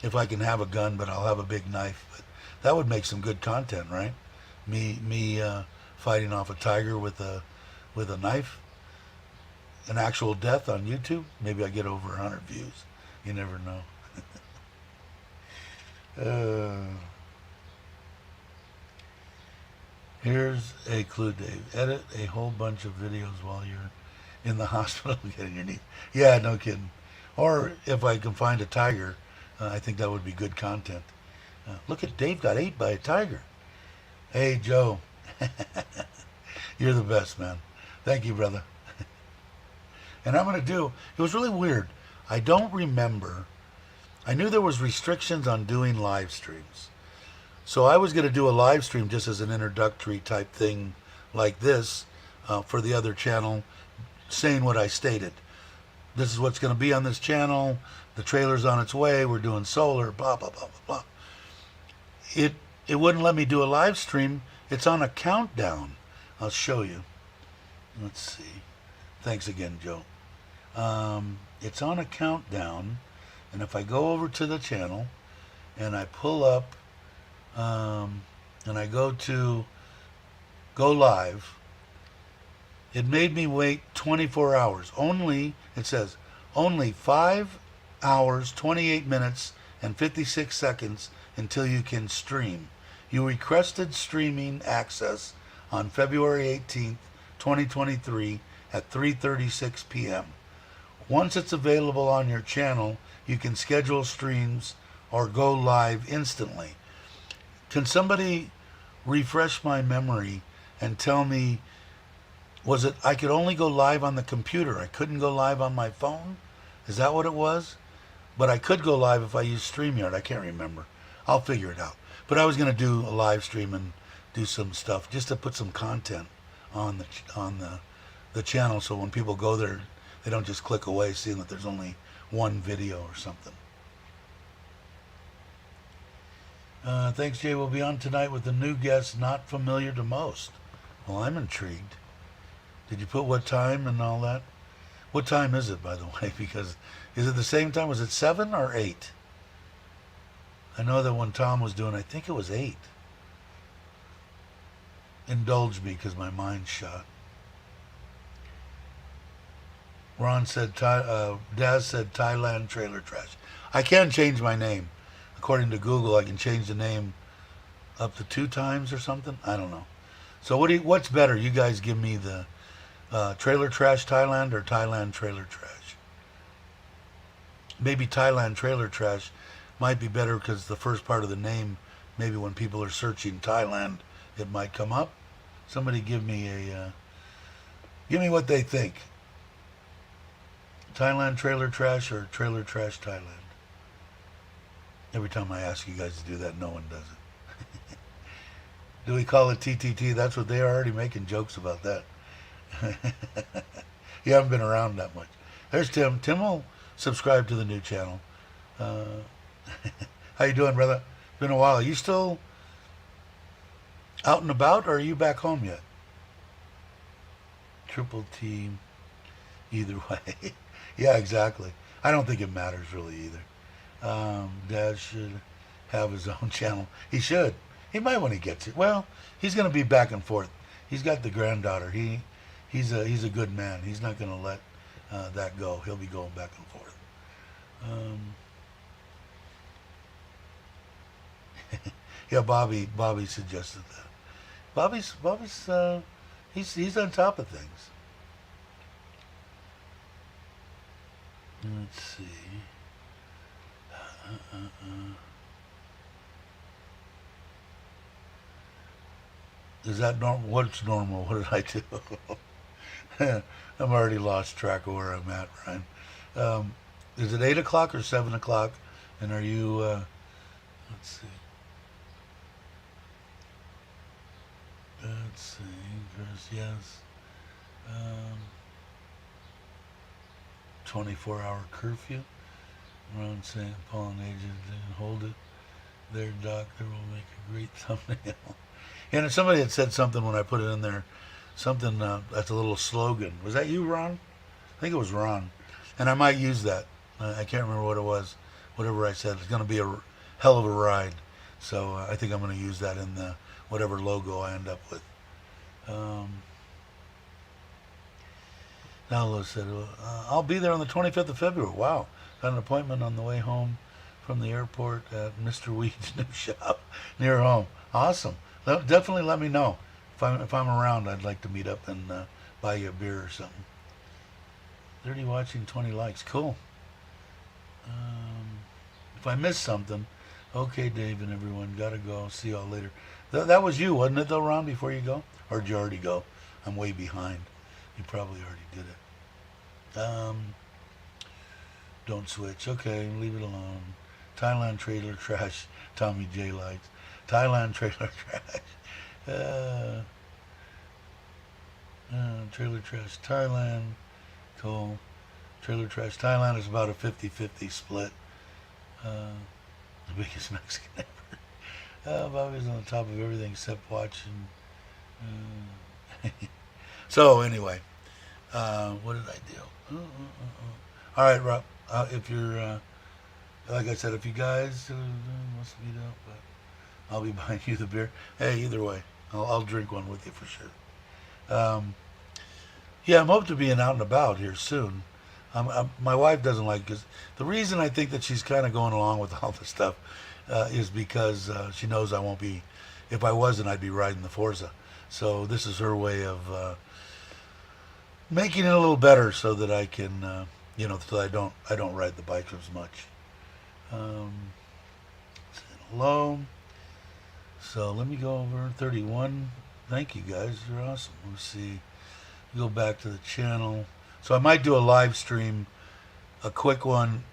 if I can have a gun, but I'll have a big knife. But that would make some good content, right? Me fighting off a tiger with a knife. An actual death on YouTube. Maybe I get over 100 views. You never know. Here's a clue, Dave. Edit a whole bunch of videos while you're in the hospital getting your knee. Yeah, no kidding. Or if I can find a tiger, I think that would be good content. Look at Dave got ate by a tiger. Hey, Joe. You're the best, man. Thank you, brother. And I'm going to it was really weird. I don't remember I knew there was restrictions on doing live streams. So I was going to do a live stream just as an introductory type thing like this for the other channel, saying what I stated. This is what's going to be on this channel. The trailer's on its way. We're doing solar, blah, blah, blah, blah, blah. It wouldn't let me do a live stream. It's on a countdown. I'll show you. Let's see. Thanks again, Joe. It's on a countdown. And if I go over to the channel and I pull up and I go to go live, it made me wait 24 hours. Only, it says, only 5 hours, 28 minutes, and 56 seconds until you can stream. You requested streaming access on February 18th, 2023 at 3:36 p.m. Once it's available on your channel, you can schedule streams or go live instantly. Can somebody refresh my memory and tell me, was it I could only go live on the computer? I couldn't go live on my phone? Is that what it was? But I could go live if I used StreamYard. I can't remember. I'll figure it out. But I was going to do a live stream and do some stuff just to put some content on the channel, so when people go there, they don't just click away seeing that there's only one video or something. Thanks, Jay. We'll be on tonight with a new guest not familiar to most. Well, I'm intrigued. Did you put what time and all that? What time is it, by the way? Because is it the same time? Was it 7 or 8? I know that when Tom was doing, I think it was 8. Indulge me because my mind's shot. Ron said, Daz said Thailand Trailer Trash. I can change my name. According to Google, I can change the name up to 2 times or something. I don't know. So what's better? You guys give me the Trailer Trash Thailand or Thailand Trailer Trash? Maybe Thailand Trailer Trash might be better because the first part of the name, maybe when people are searching Thailand, it might come up. Somebody give me what they think. Thailand Trailer Trash or Trailer Trash Thailand? Every time I ask you guys to do that, no one does it. Do we call it TTT? That's what they are already making jokes about that. You haven't been around that much. There's Tim. Tim will subscribe to the new channel. How you doing, brother? Been a while. Are you still out and about, or are you back home yet? Triple T. Either way. Yeah, exactly. I don't think it matters really either. Dad should have his own channel. He should. He might when he gets it. Well, he's going to be back and forth. He's got the granddaughter. He's a good man. He's not going to let that go. He'll be going back and forth. Yeah, Bobby suggested that. Bobby's he's on top of things. Let's see. Is that normal? What's normal? What did I do? I'm already lost track of where I'm at, Ryan. Is it 8 o'clock or 7 o'clock? And are you, let's see. Let's see, Chris, yes. 24-hour curfew. Around St. Paul and agent didn't hold it. Their doctor will make a great thumbnail. And somebody had said something when I put it in there, something that's a little slogan. Was that you, Ron? I think it was Ron. And I might use that. I can't remember what it was. Whatever I said, it's going to be a hell of a ride. So I think I'm going to use that in the whatever logo I end up with. Nalo said, I'll be there on the 25th of February. Wow. Got an appointment on the way home from the airport at Mr. Weed's new shop near home. Awesome. Definitely let me know. If I'm around, I'd like to meet up and buy you a beer or something. 30 watching, 20 likes. Cool. If I missed something, okay, Dave and everyone, gotta go. See y'all later. That was you, wasn't it, though, Ron, before you go? Or did you already go? I'm way behind. You probably already did it. Don't switch. Okay, leave it alone. Thailand trailer trash. Tommy J likes Thailand trailer trash. Uh, Trailer trash Thailand. Cool. Trailer trash Thailand is about a 50-50 split. Uh, the biggest Mexican ever. Bobby's on top of everything except watching. So anyway, what did I do? All right, Rob. If you're, like I said, if you guys must meet up, but I'll be buying you the beer. Hey, either way, I'll drink one with you for sure. Yeah, I'm hoping to be out and about here soon. My wife doesn't like because the reason I think that she's kind of going along with all this stuff is because she knows I won't be. If I wasn't, I'd be riding the Forza. So this is her way of making it a little better, so that I can, so I don't ride the bike as much. Hello. So let me go over 31. Thank you guys. You're awesome. Let's see. Go back to the channel. So I might do a live stream, a quick one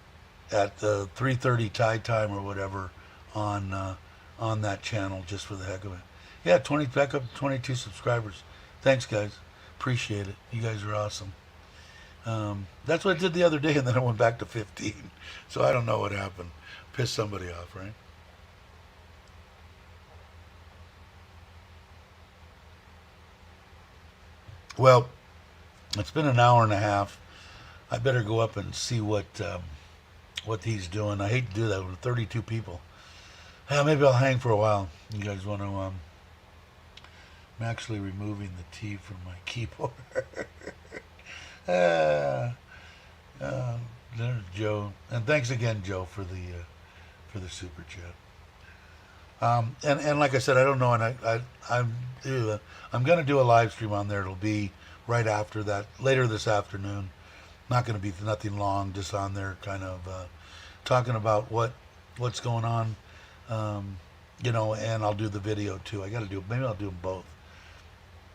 at the 3:30 Thai time or whatever on that channel, just for the heck of it. Yeah, back up 22 subscribers. Thanks, guys. Appreciate it. You guys are awesome. That's what I did the other day, and then I went back to 15. So I don't know what happened. Pissed somebody off, right? Well, it's been an hour and a half. I better go up and see what he's doing. I hate to do that with 32 people. Maybe I'll hang for a while. You guys want to? I'm actually removing the T from my keyboard. There's Joe, and thanks again, Joe, for the super chat. And like I said, I don't know, and I'm gonna do a live stream on there. It'll be right after that, later this afternoon. Not gonna be nothing long, just on there, kind of talking about what's going on, and I'll do the video too. Maybe I'll do them both.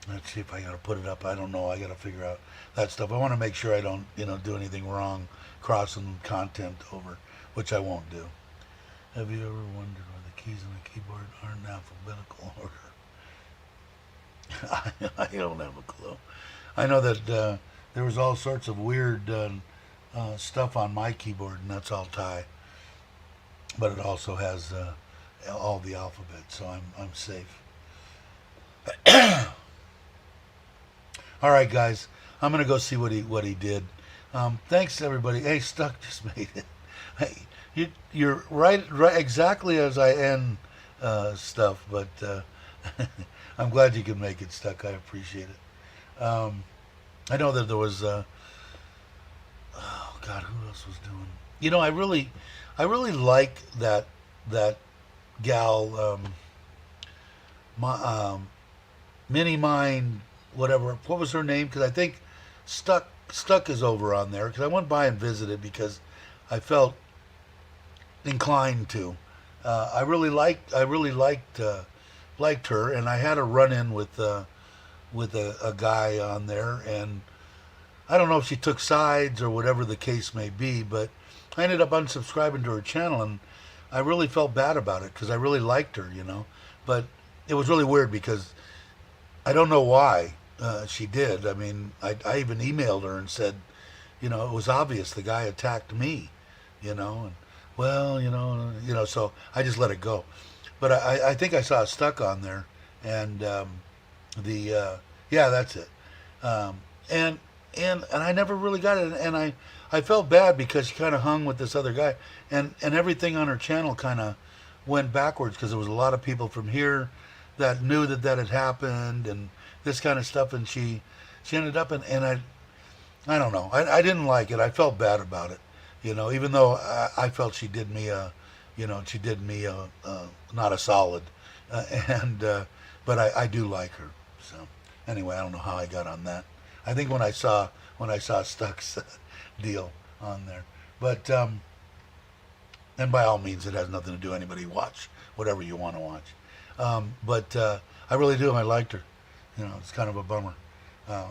Let's see if I gotta put it up. I don't know. I gotta figure out that stuff. I want to make sure I don't, do anything wrong, crossing content over, which I won't do. Have you ever wondered why the keys on the keyboard aren't in alphabetical order? I don't have a clue. I know that there was all sorts of weird stuff on my keyboard, and that's all Thai. But it also has all the alphabet, so I'm safe. All right, guys, I'm gonna go see what he did. Thanks, everybody. Hey, Stuck just made it. Hey, you're right exactly as I end stuff, but I'm glad you can make it, Stuck. I appreciate it. I know that there was, oh God, who else was doing? I really like that gal, Mini Mind, whatever. What was her name? Because I think Stuck is over on there. Because I went by and visited because I felt inclined to. I really liked her, and I had a run-in with a guy on there, and I don't know if she took sides or whatever the case may be, but I ended up unsubscribing to her channel, and I really felt bad about it because I really liked her, But it was really weird because I don't know why she did. I mean, I even emailed her and said, it was obvious the guy attacked me, and well, so I just let it go. But I think I saw Stuck on there, and yeah, that's it. And I never really got it, and I felt bad because she kind of hung with this other guy, and everything on her channel kind of went backwards because there was a lot of people from here that knew that had happened and this kind of stuff, and she ended up and I don't know. I didn't like it. I felt bad about it, even though I felt she did me not a solid, but I do like her. So anyway, I don't know how I got on that. I think when I saw Stuck's deal on there, but and by all means, it has nothing to do with anybody. Watch whatever you want to watch, but I really do. I liked her. It's kind of a bummer.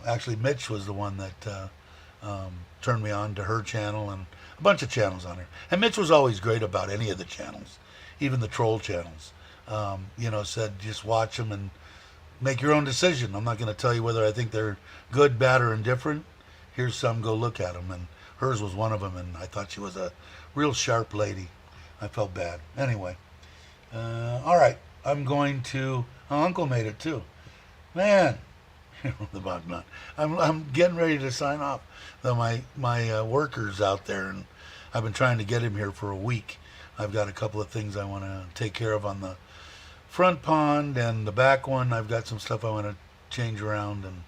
Actually, Mitch was the one that turned me on to her channel and a bunch of channels on her. And Mitch was always great about any of the channels, even the troll channels. Said just watch them and make your own decision. I'm not going to tell you whether I think they're good, bad, or indifferent. Here's some, go look at them. And hers was one of them, and I thought she was a real sharp lady. I felt bad. Anyway, all right. I'm going to. Oh, Uncle made it too. Man, the bug nut. I'm getting ready to sign off. Though my worker's out there, and I've been trying to get him here for a week. I've got a couple of things I want to take care of on the front pond and the back one. I've got some stuff I want to change around, and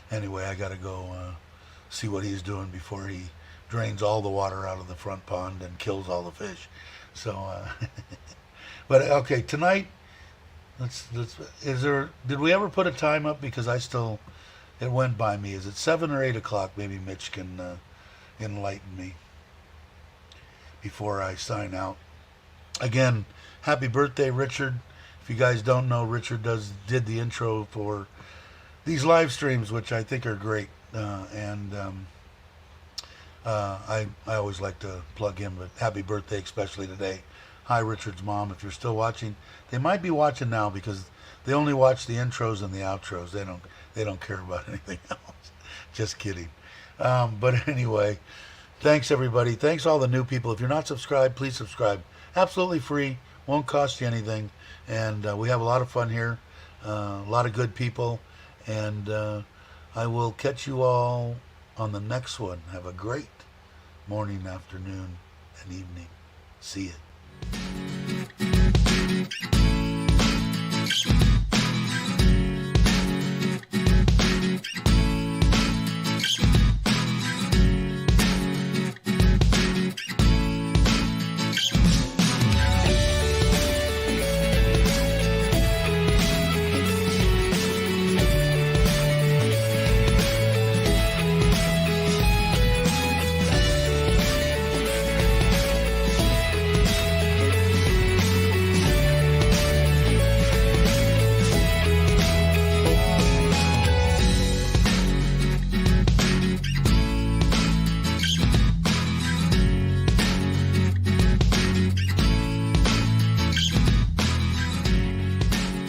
anyway, I got to go see what he's doing before he drains all the water out of the front pond and kills all the fish. So, but okay, tonight. Did we ever put a time up? Because it went by me. Is it 7 or 8 o'clock? Maybe Mitch can enlighten me before I sign out. Again, happy birthday, Richard. If you guys don't know, Richard did the intro for these live streams, which I think are great. I always like to plug him, but happy birthday, especially today. Hi, Richard's mom. If you're still watching, they might be watching now because they only watch the intros and the outros. They don't care about anything else. Just kidding. But anyway, thanks everybody. Thanks all the new people. If you're not subscribed, please subscribe. Absolutely free. Won't cost you anything. And we have a lot of fun here. A lot of good people. And I will catch you all on the next one. Have a great morning, afternoon, and evening. See you.